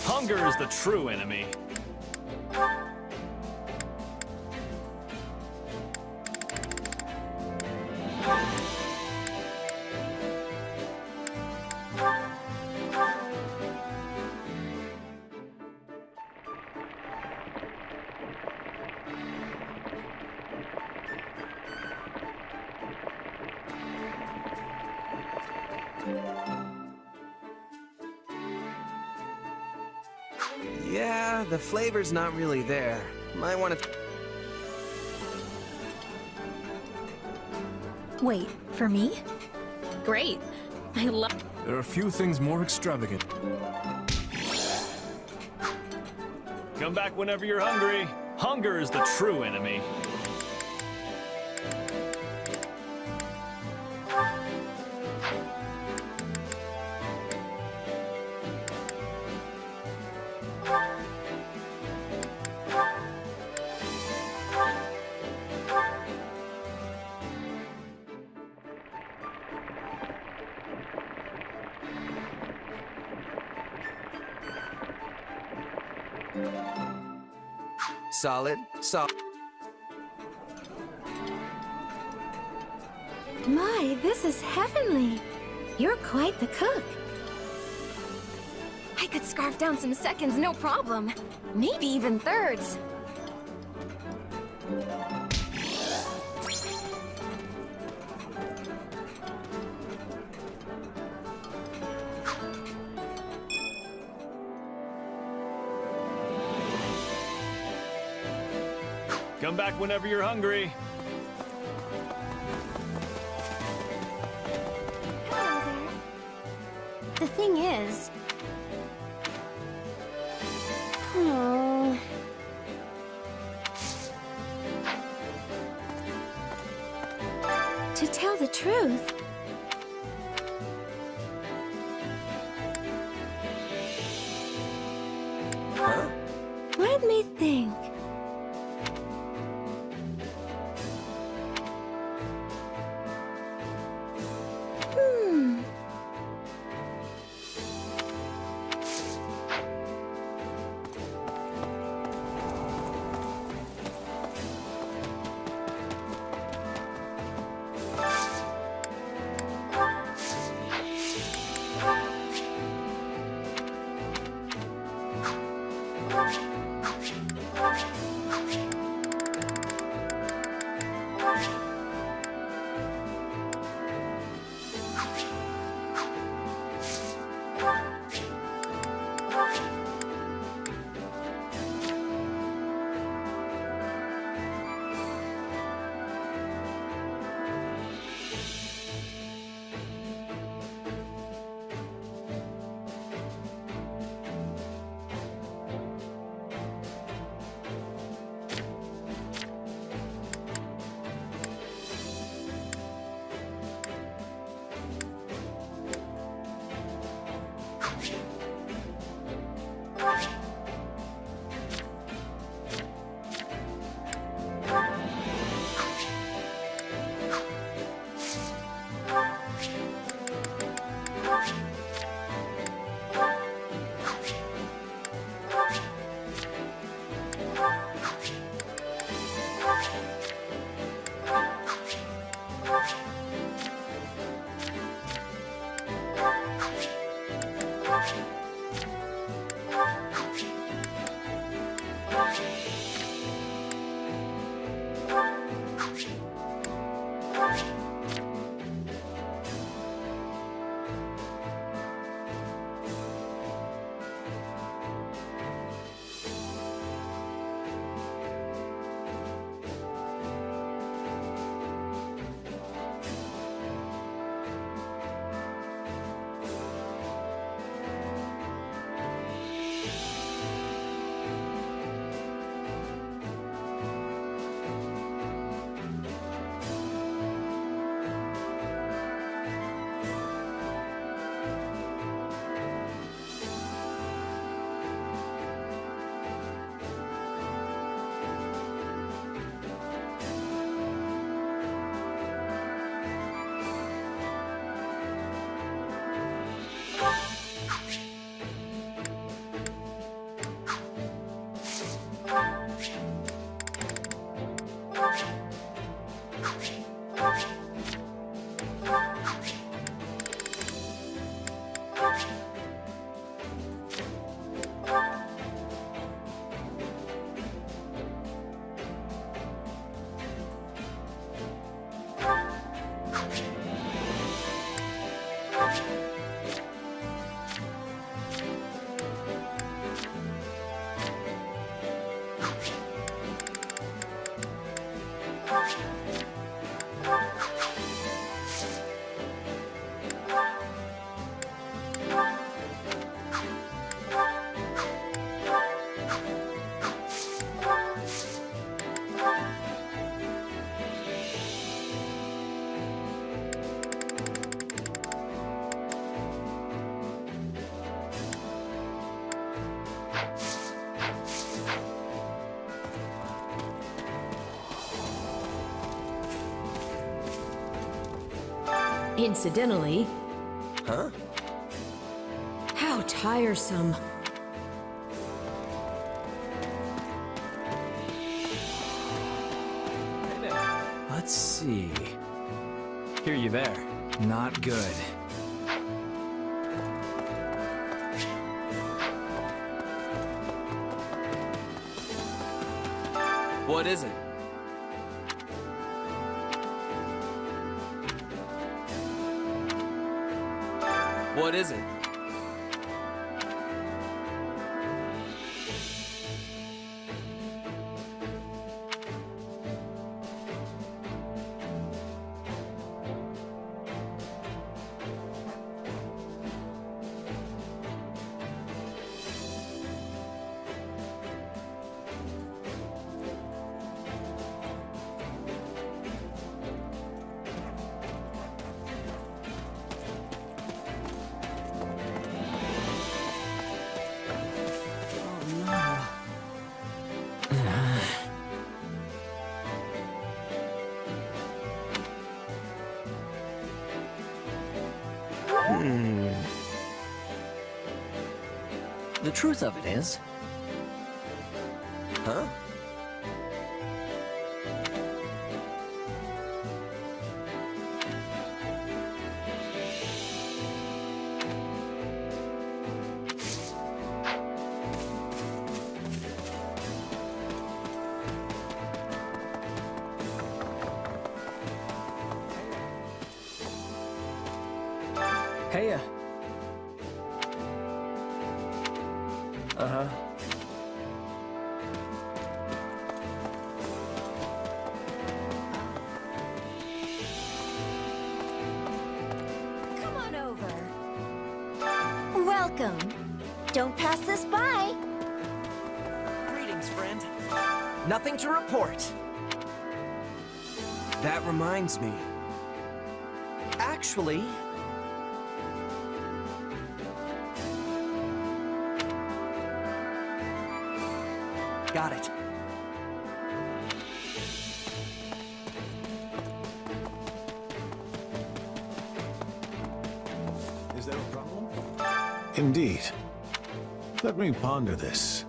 Hunger is the true enemy. Yeah, the flavor's not really there. Might want to... Wait, for me? Great. I love... There are few things more extravagant. Come back whenever you're hungry. Hunger is the true enemy. Solid. My, this is heavenly. You're quite the cook. I could scarf down some seconds, no problem. Maybe even thirds. Come back whenever you're hungry. Hello there. The thing is... Oh... To tell the truth, Huh? let me think. Incidentally... Huh? How tiresome. Let's see. Hear you there. Not good. What is it? What is it? The truth of it is... Huh? Heya. Uh-huh. Come on over. Welcome. Don't pass this by. Greetings, friend. Nothing to report. That reminds me. Actually... Got it. Is there a problem? Indeed. Let me ponder this.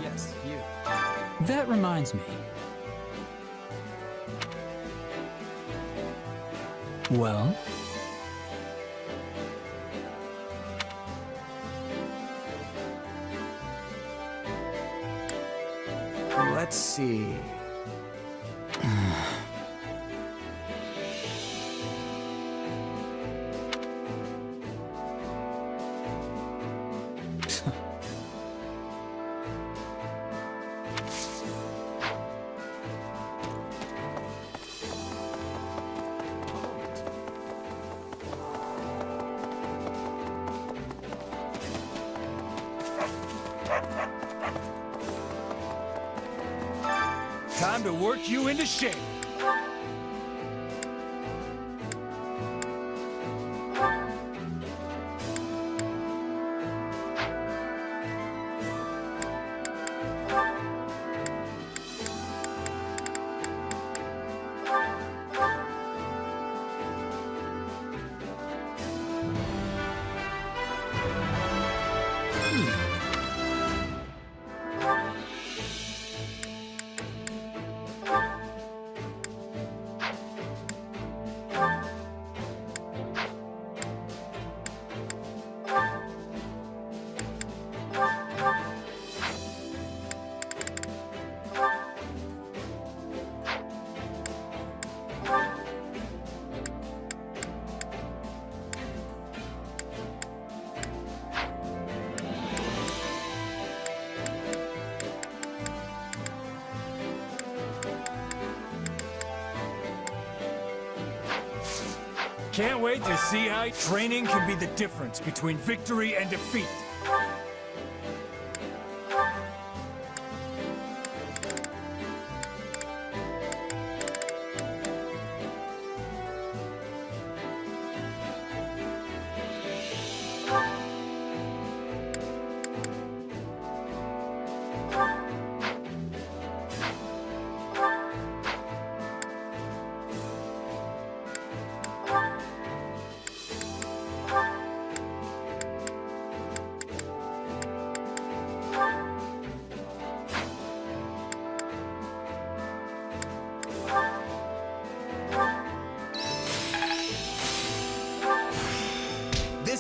Yes, you. That reminds me. Well? Let's see. Time to work you into shape. Can't wait to see how training can be the difference between victory and defeat.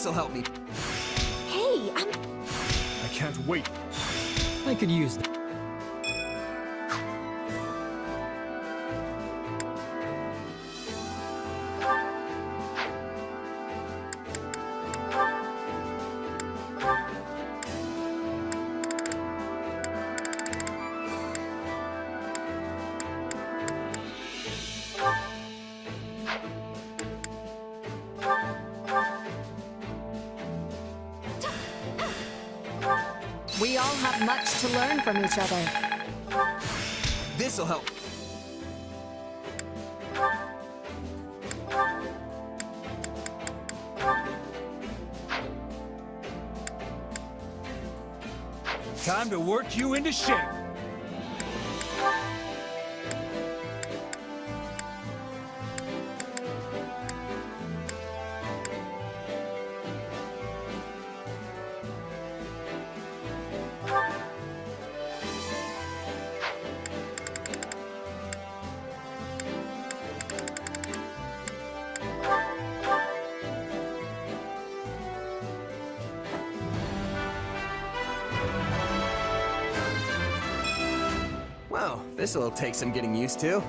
This'll help me. Hey, I can't wait. I could use that. We all have much to learn from each other. This'll help. Time to work you into shape. Well, this'll take some getting used to.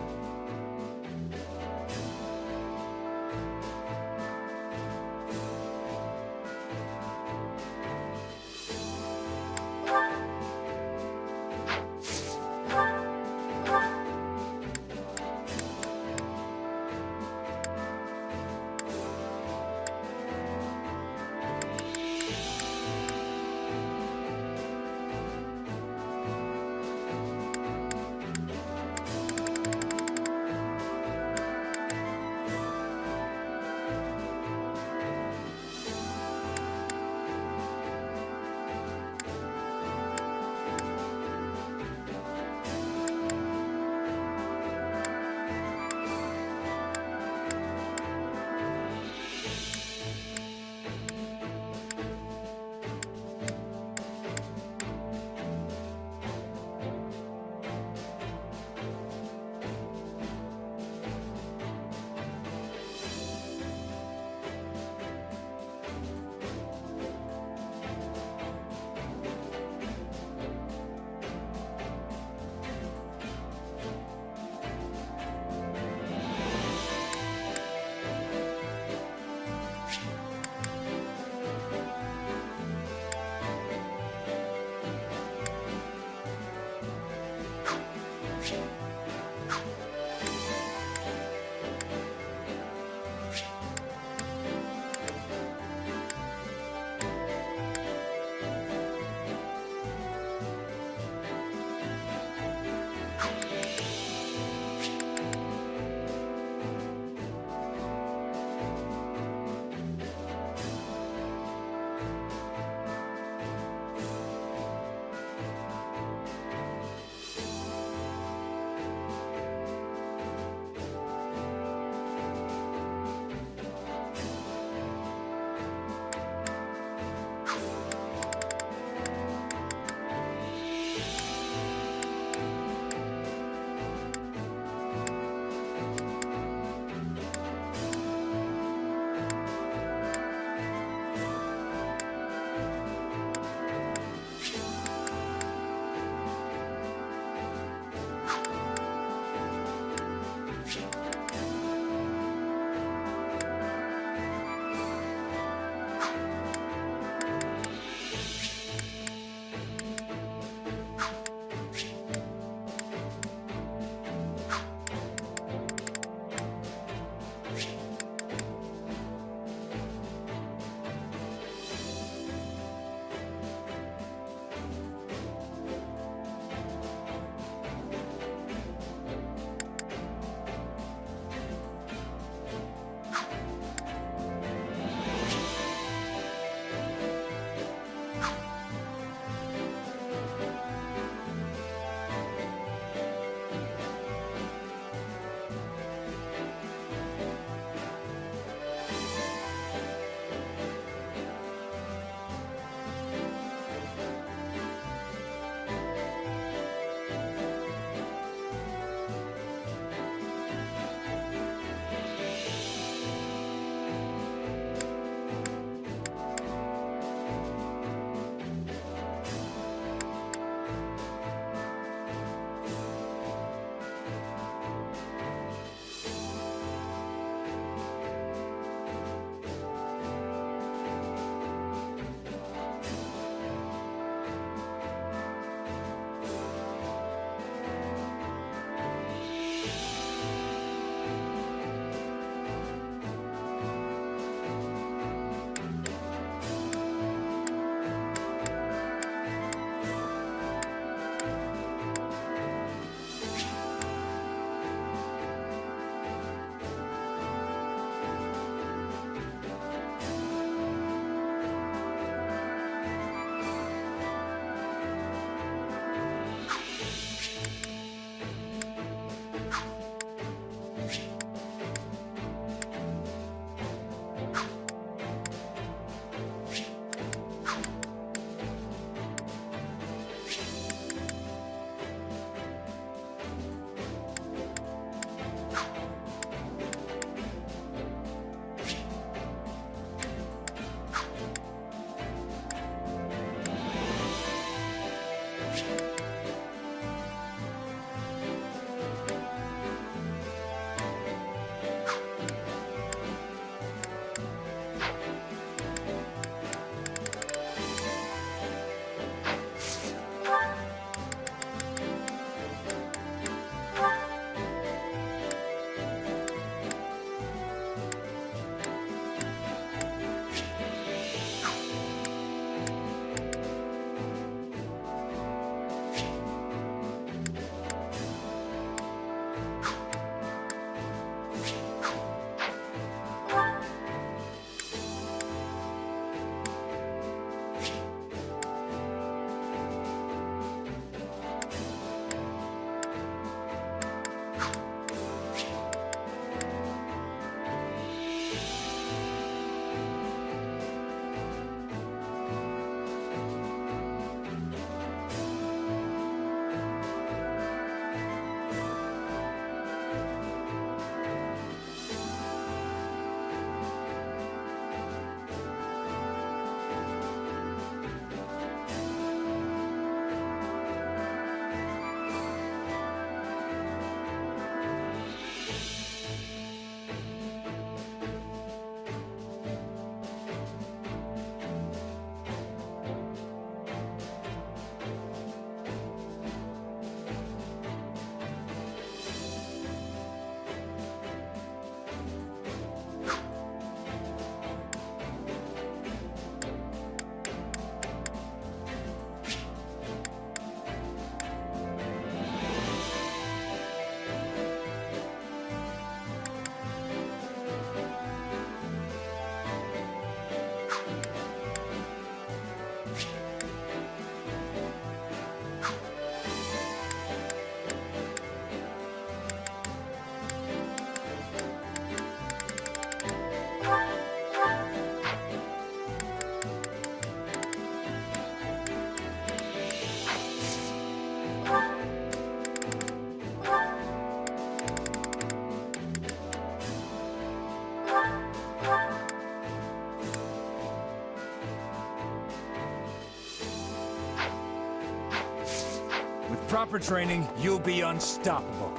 proper training, you'll be unstoppable.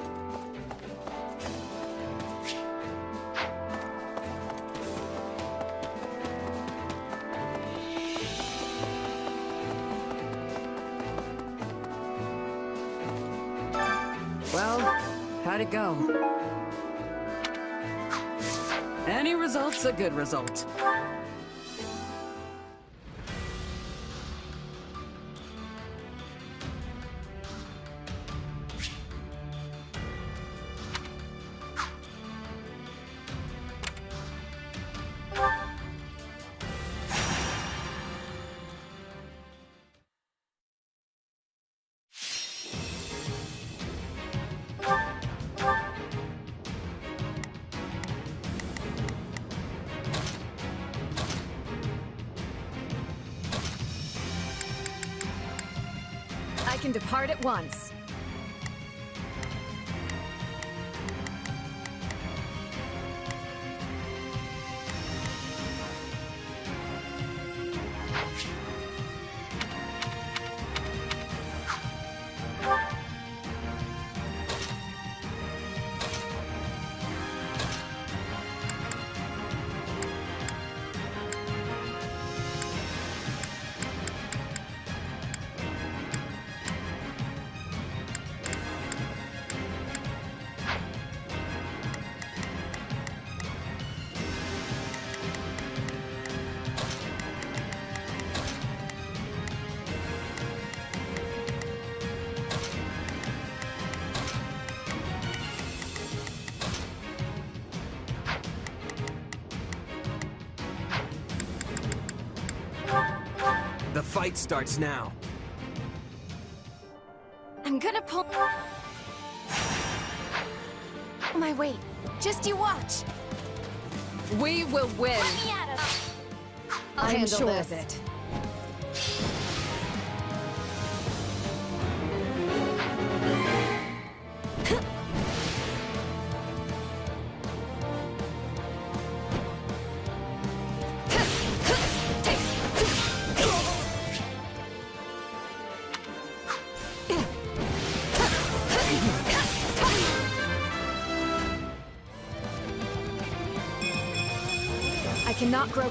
Well, how'd it go? Any result's a good result. I can depart at once. The fight starts now. I'm gonna pull my weight. Just you watch. We will win. Let me at him. I'll I'm handle sure this. of it. I cannot grow.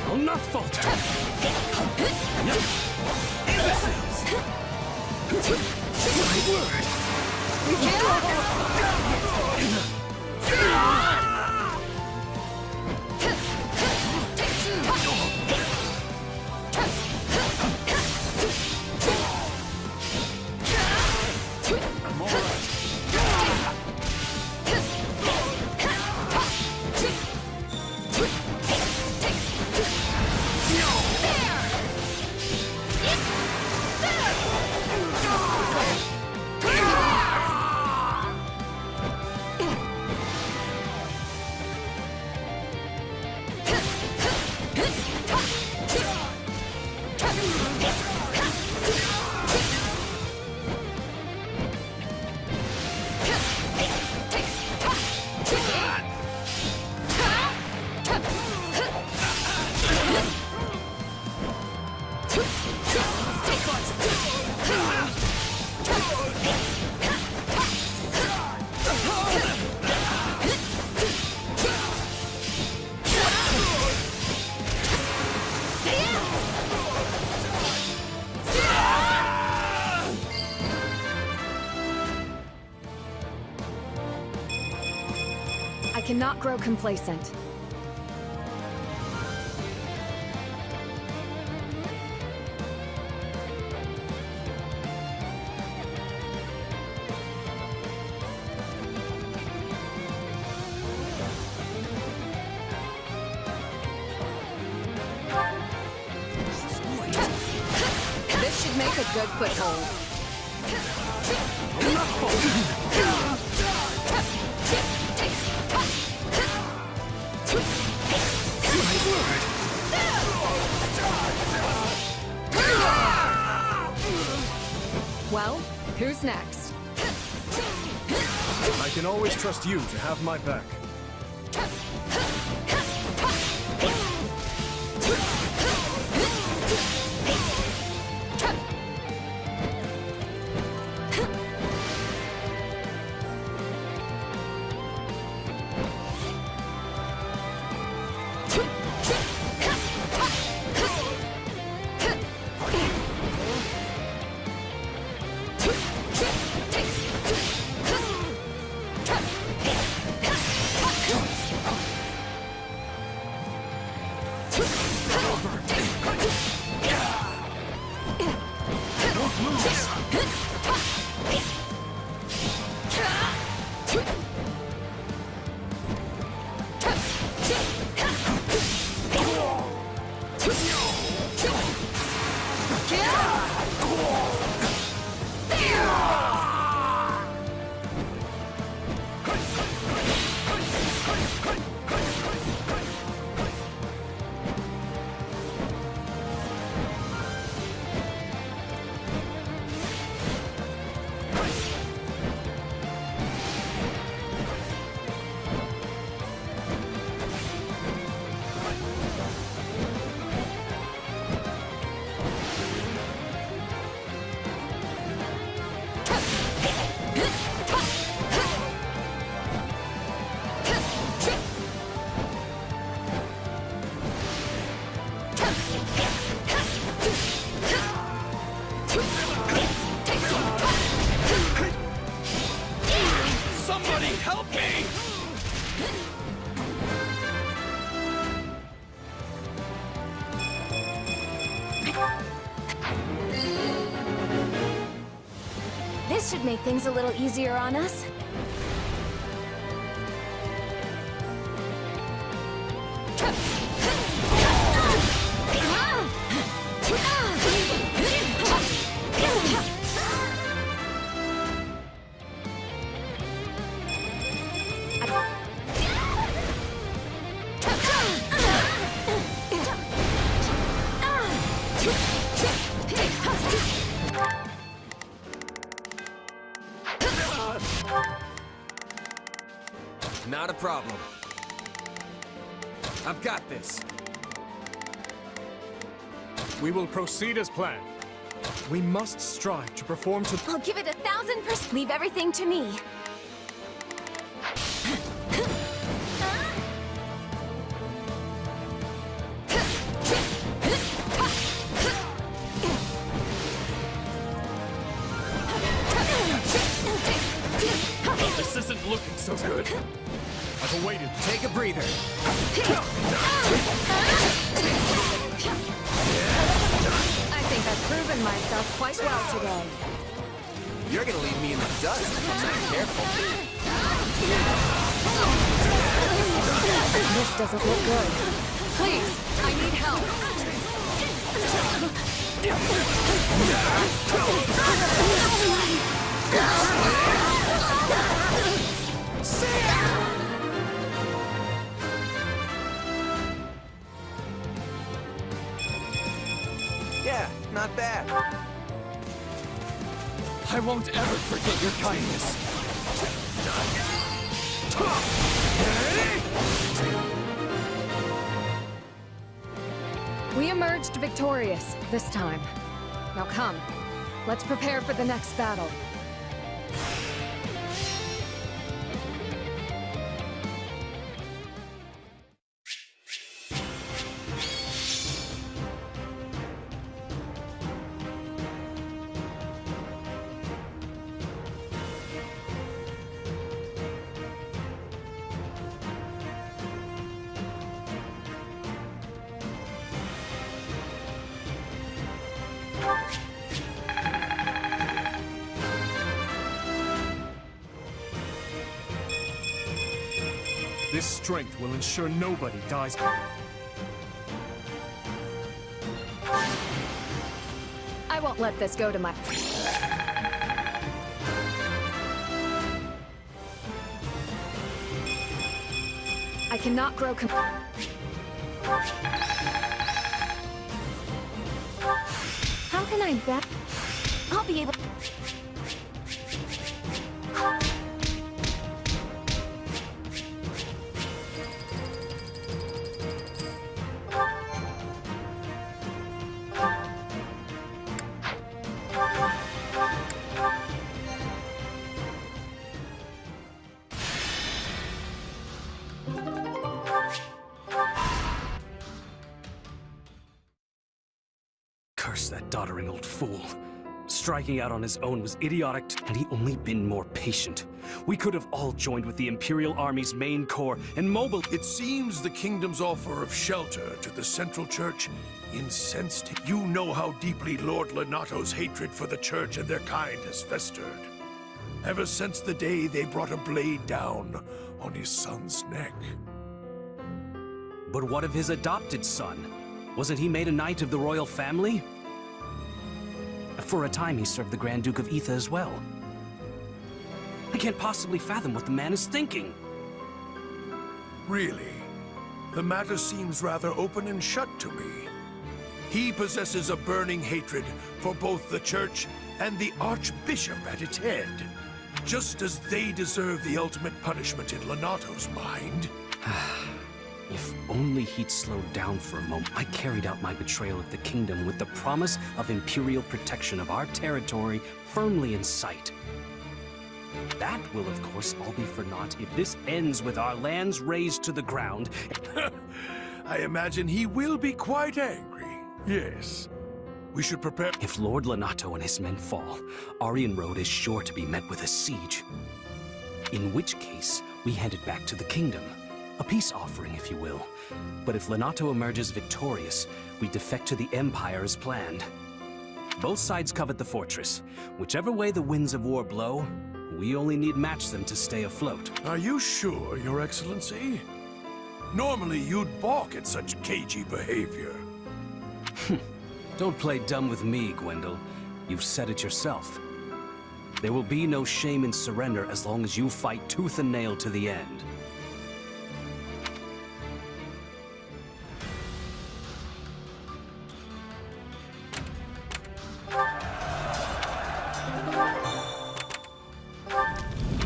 I'll not falter. Imbeciles! My word! I'm all right. I cannot grow complacent. This should make a good foothold. Well, who's next? I can always trust you to have my back. help me! This should make things a little easier on us. Not a problem. I've got this. We will proceed as planned. We must strive to perform to... I'll give it 1,000%. Leave everything to me. This isn't looking so good. I've awaited. Take a breather. I think I've proven myself quite well today. You're gonna leave me in the dust if I'm not careful. This doesn't look good. Please, I need help. Yeah, not bad. I won't ever forget your kindness. We emerged victorious this time. Now come, let's prepare for the next battle. This strength will ensure nobody dies. I won't let this go to my... I cannot grow How can I bet? I'll be able... Curse that doddering old fool. Striking out on his own was idiotic, had he only been more patient. We could have all joined with the Imperial Army's main corps and mobile... It seems the kingdom's offer of shelter to the Central Church incensed him. You know how deeply Lord Lonato's hatred for the Church and their kind has festered. Ever since the day they brought a blade down on his son's neck. But what of his adopted son? Wasn't he made a knight of the royal family? For a time, he served the Grand Duke of Etha as well. I can't possibly fathom what the man is thinking. Really? The matter seems rather open and shut to me. He possesses a burning hatred for both the Church and the Archbishop at its head. Just as they deserve the ultimate punishment in Lonato's mind. If only he'd slowed down for a moment. I carried out my betrayal of the kingdom with the promise of imperial protection of our territory firmly in sight. That will, of course, all be for naught if this ends with our lands razed to the ground. I imagine he will be quite angry. Yes. We should prepare... If Lord Lonato and his men fall, Arian Road is sure to be met with a siege. In which case, we hand it back to the kingdom. A peace offering, if you will. But if Lenato emerges victorious, we defect to the Empire as planned. Both sides covet the fortress. Whichever way the winds of war blow, we only need match them to stay afloat. Are you sure, Your Excellency? Normally you'd balk at such cagey behavior. Don't play dumb with me, Gwendol. You've said it yourself. There will be no shame in surrender as long as you fight tooth and nail to the end.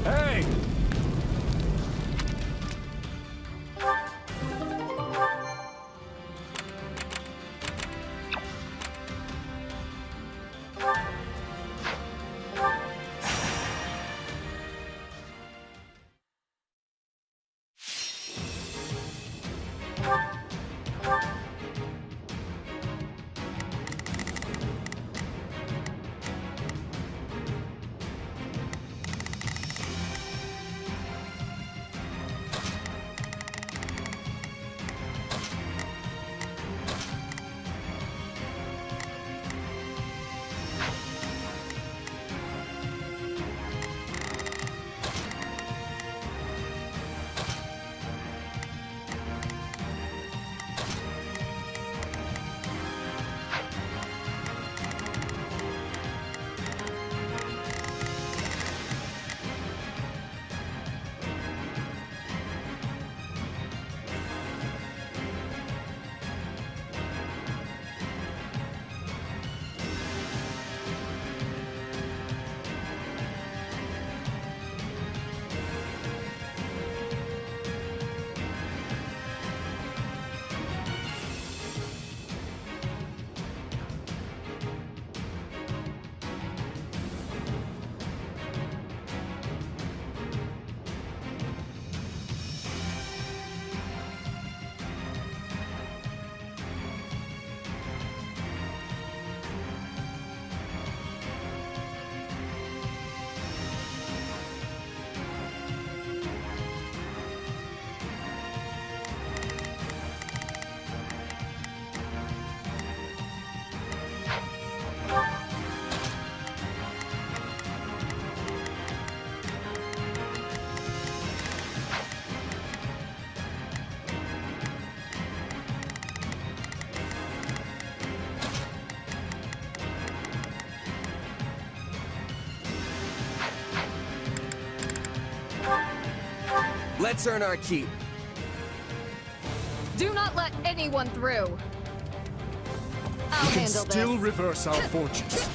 Hey! Let's earn our keep. Do not let anyone through. I'll We can handle still this. reverse our fortunes.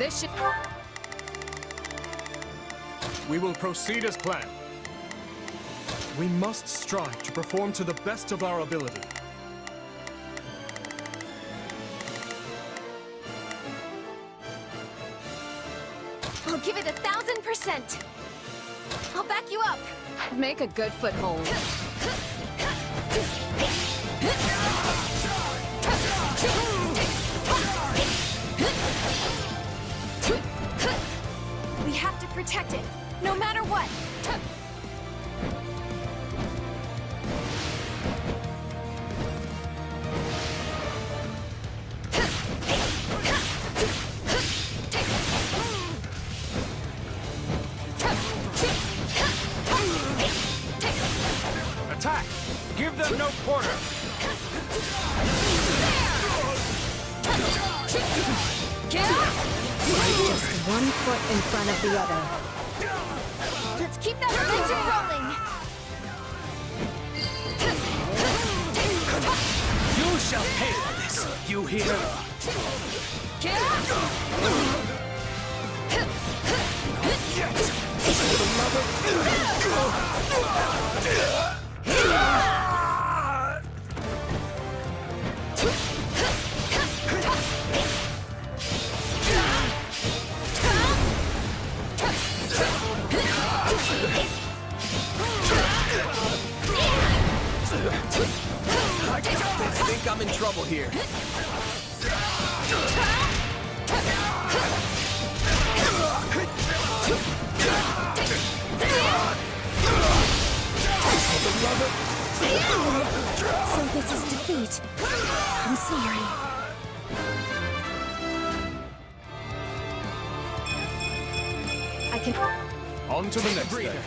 This should... We will proceed as planned. We must strive to perform to the best of our ability. I'll give it 1,000%. I'll back you up. Make a good foothold. We have to protect it, no matter what. Attack! Give them no quarter! Just one foot in front of the other. Let's keep that momentum rolling. You shall pay for this, you hear? I think I'm in trouble here. So this is defeat. I'm sorry. I can... On to the next day.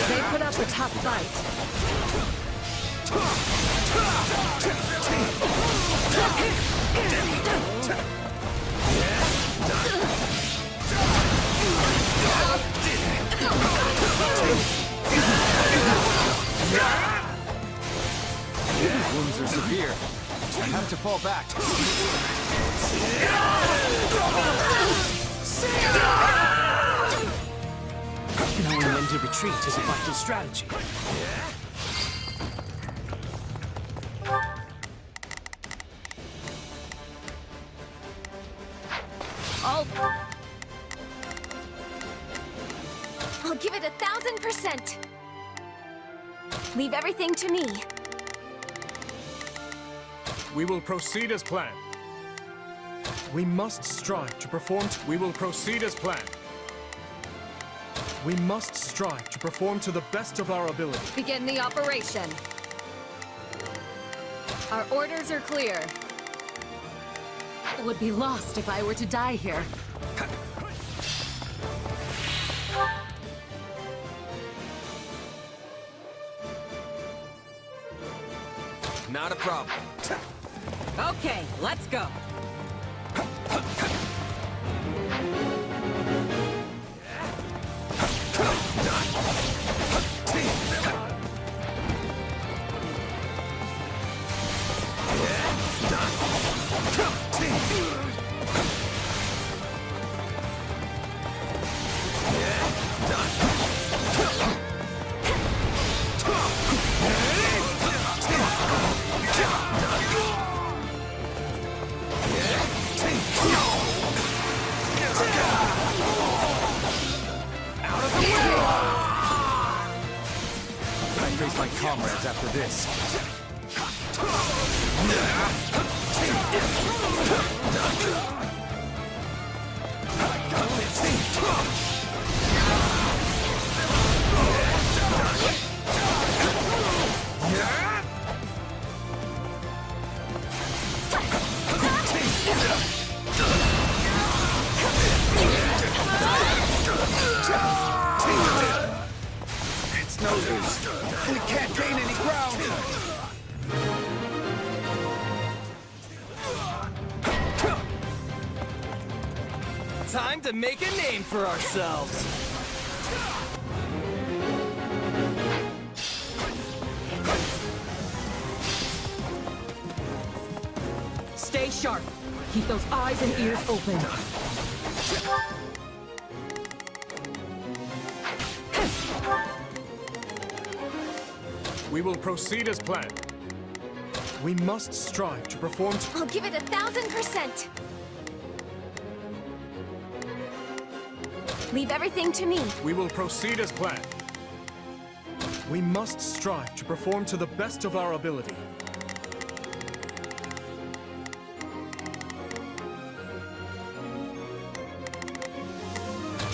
They put up a tough fight. Wounds are severe. I have to fall back. Knowing when to retreat is a vital strategy. I'll give it 1,000%. Leave everything to me. We will proceed as planned. We must strive to perform. We will proceed as planned. We must strive to perform to the best of our ability. Begin the operation. Our orders are clear. I would be lost if I were to die here. Not a problem. Okay, let's go. I face my comrades after this. It's no use. We can't gain any ground. Time to make a name for ourselves. Stay sharp. Keep those eyes and ears open. We will proceed as planned. We must strive to perform. I'll give it 1,000%. Leave everything to me. We will proceed as planned. We must strive to perform to the best of our ability.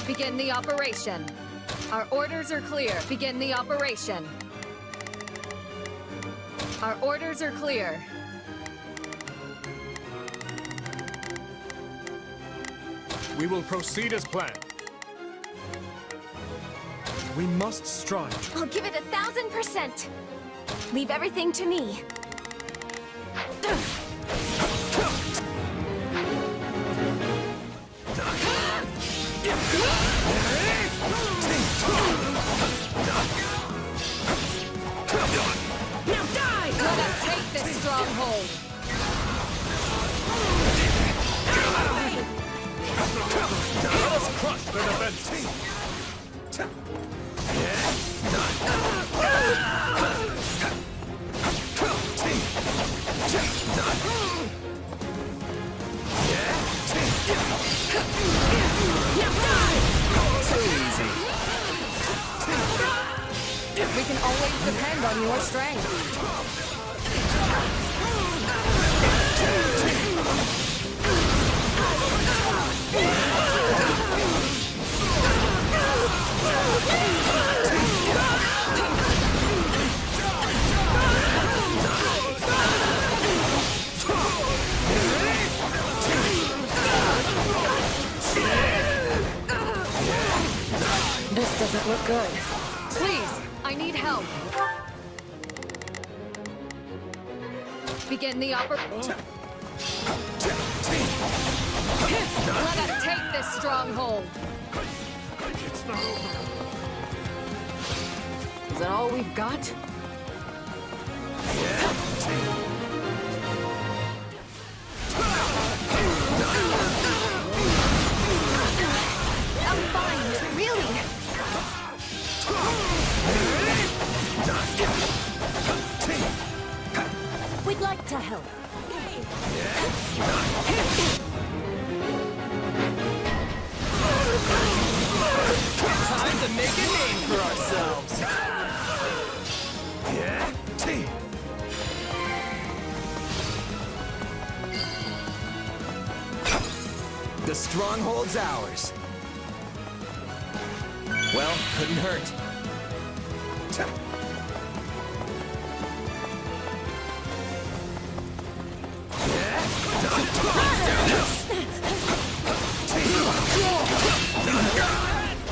Begin the operation. Our orders are clear. Begin the operation. Our orders are clear. We will proceed as planned. We must strive. I'll give it 1,000%. Leave everything to me. Now die! Let us take this stronghold. Let us crush their defense. We can always depend on your strength. This doesn't look good. Please, I need help. Begin the operation. Let us take this stronghold. It's not over. Is that all we've got? I'm fine, really. We'd like to help. Time to make a name for ourselves. The stronghold's ours. Well, couldn't hurt.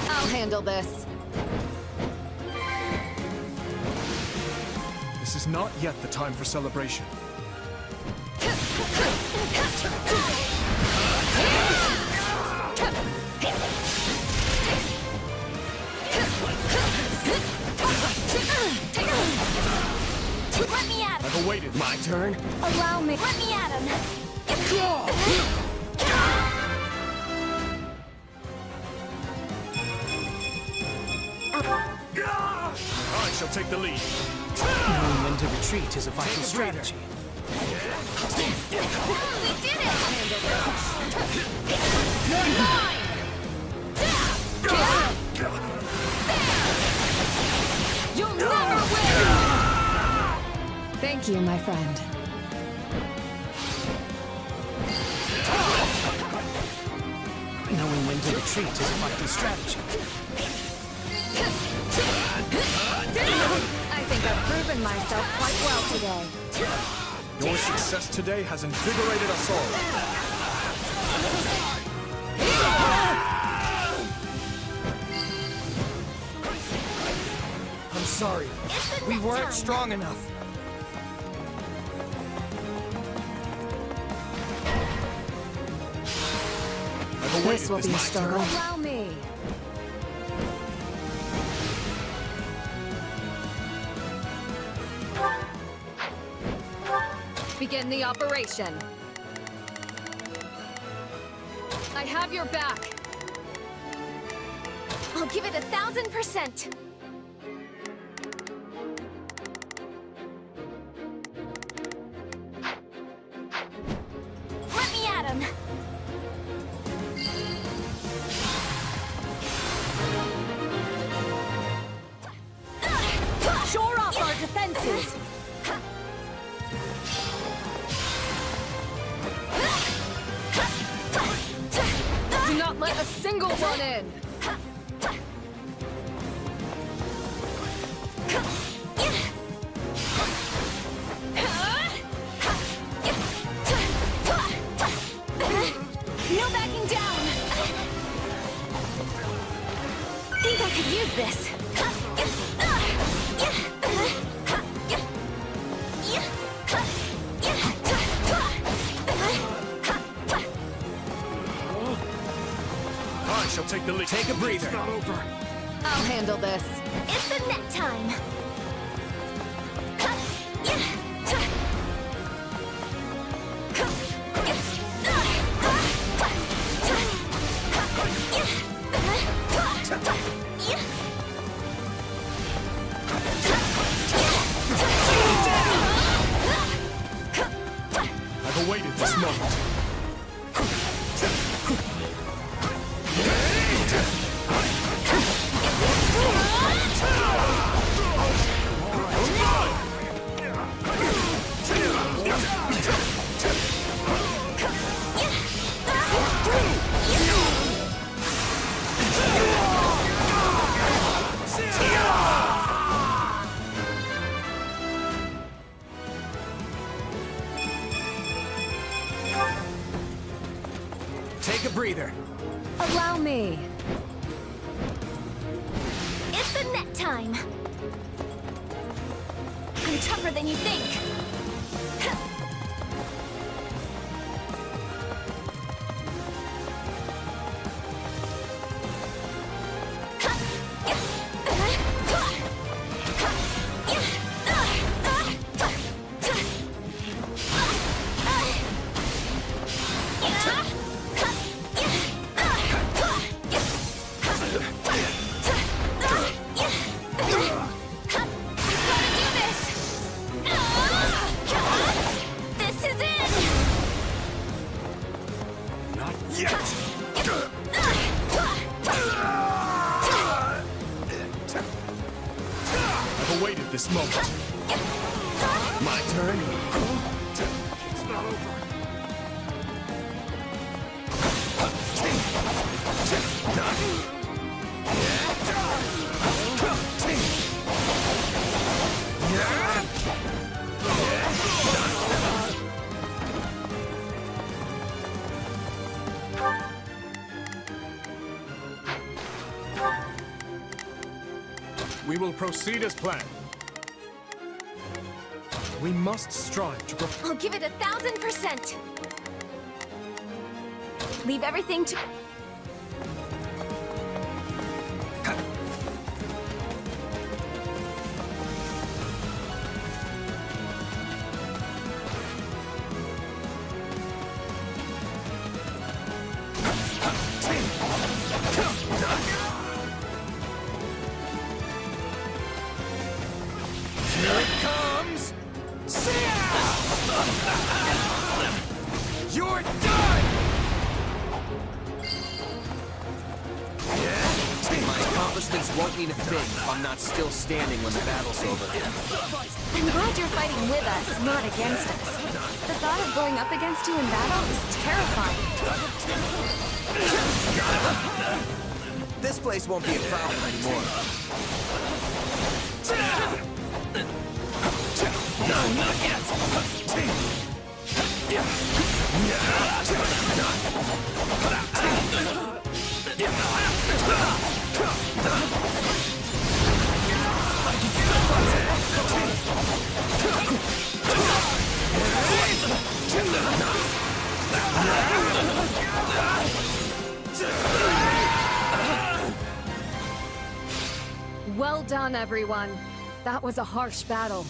I'll handle this. This is not yet the time for celebration. Let me at him. I've awaited my turn. Allow me. Let me at him. I shall take the lead. Knowing when to retreat is a vital strategy. We did it! You're mine! You'll never win! Thank you, my friend. Knowing when to retreat is a vital strategy. I think I've proven myself quite well today. Your success today has invigorated us all. I'm sorry. We weren't strong enough. This will be a struggle. Allow me. Begin the operation. I have your back. I'll give it 1,000%. Let me at him. Shore up our defenses. Do not let a single one in. No backing down! Think I could use this. I shall take the lead. Take a breather. It's not over. I'll handle this. It's a net time! I've awaited this moment. Take a breather. Allow me. It's a net time! I'm tougher than you think! I've awaited this moment. My turn. It's not over. We will proceed as planned. We must strive to I'll give it 1000%! Leave everything to... Here it comes! You're done! My accomplishments won't mean a thing if I'm not still standing when the battle's over. I'm glad you're fighting with us, not against us. The thought of going up against you in battle is terrifying. This place won't be a problem anymore. No, not yet! Well done, everyone. That was a harsh battle.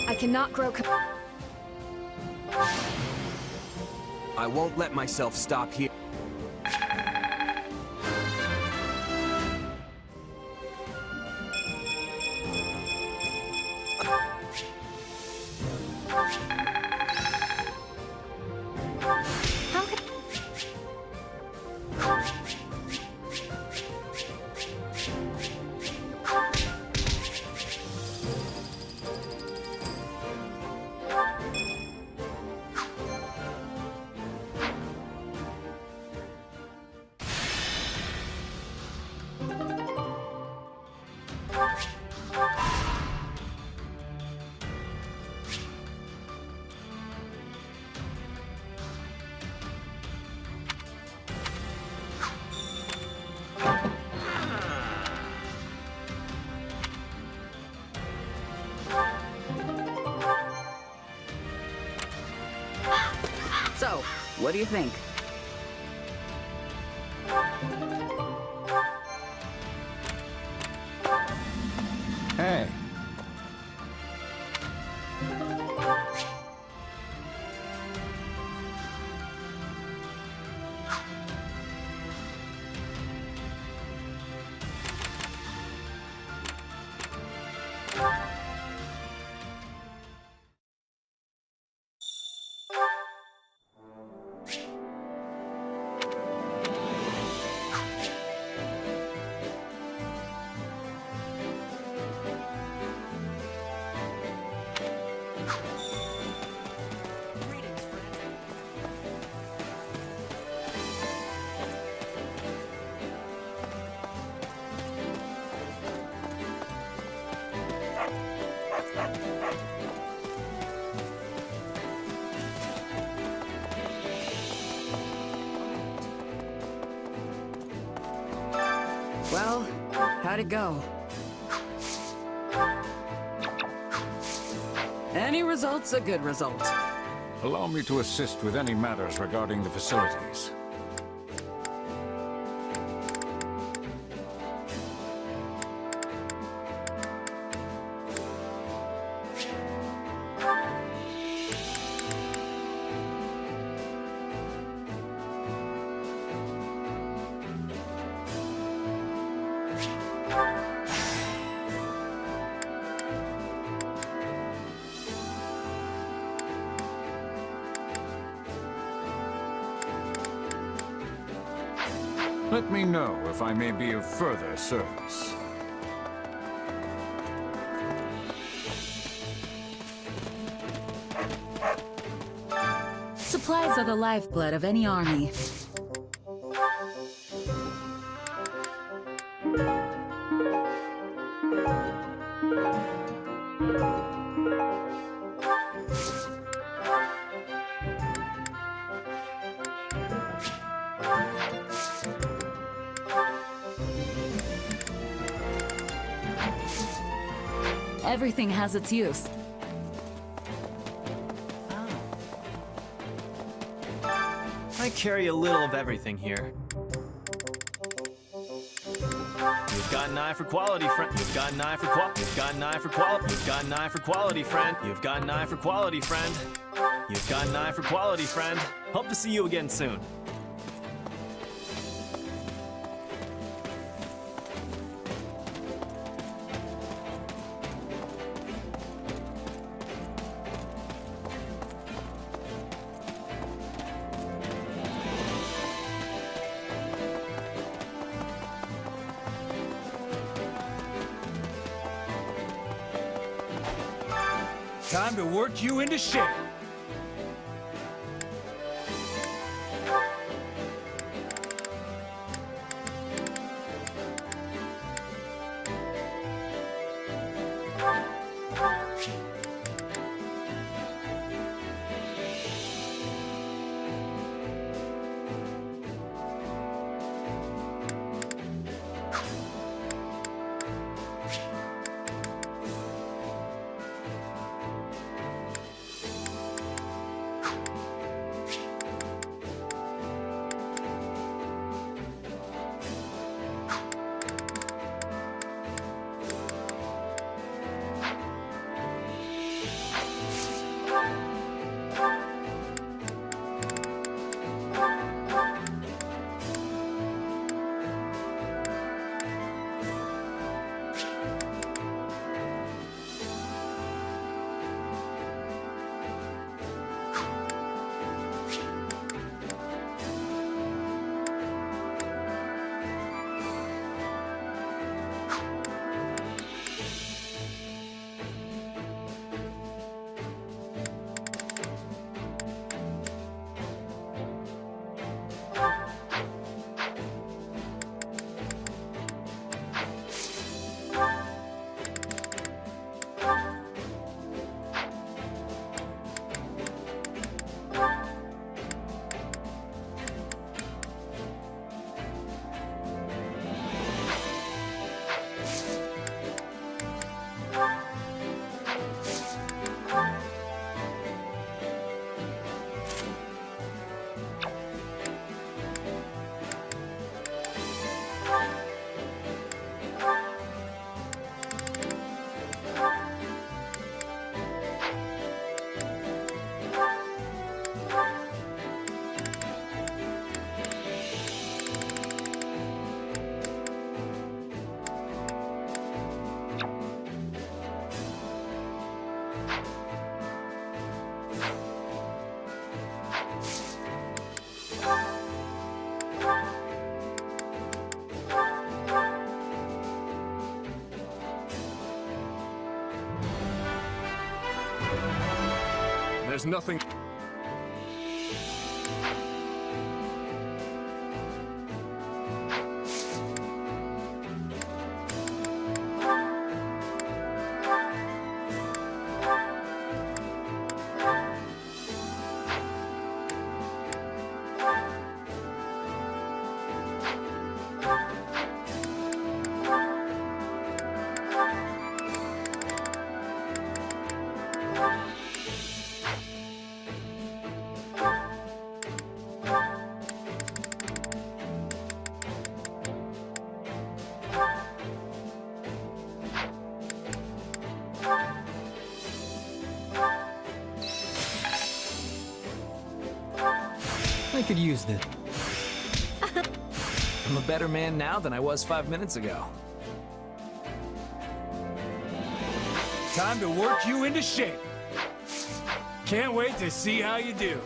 I cannot grow. I won't let myself stop here. How could... So, what do you think? Hey. Well, how'd it go? Any result's a good result. Allow me to assist with any matters regarding the facilities. Let me know if I may be of further service. Supplies are the lifeblood of any army. Everything has its use. I carry a little of everything here. You've got an eye for quality, friend. You've got an eye for quality. You've got an eye for quality. You've got an eye for quality, friend. You've got an eye for quality, friend. You've got an eye for quality, friend. Hope to see you again soon. Time to work you into shape. There's nothing... I could use this. I'm a better man now than I was 5 minutes ago. Time to work you into shape. Can't wait to see how you do.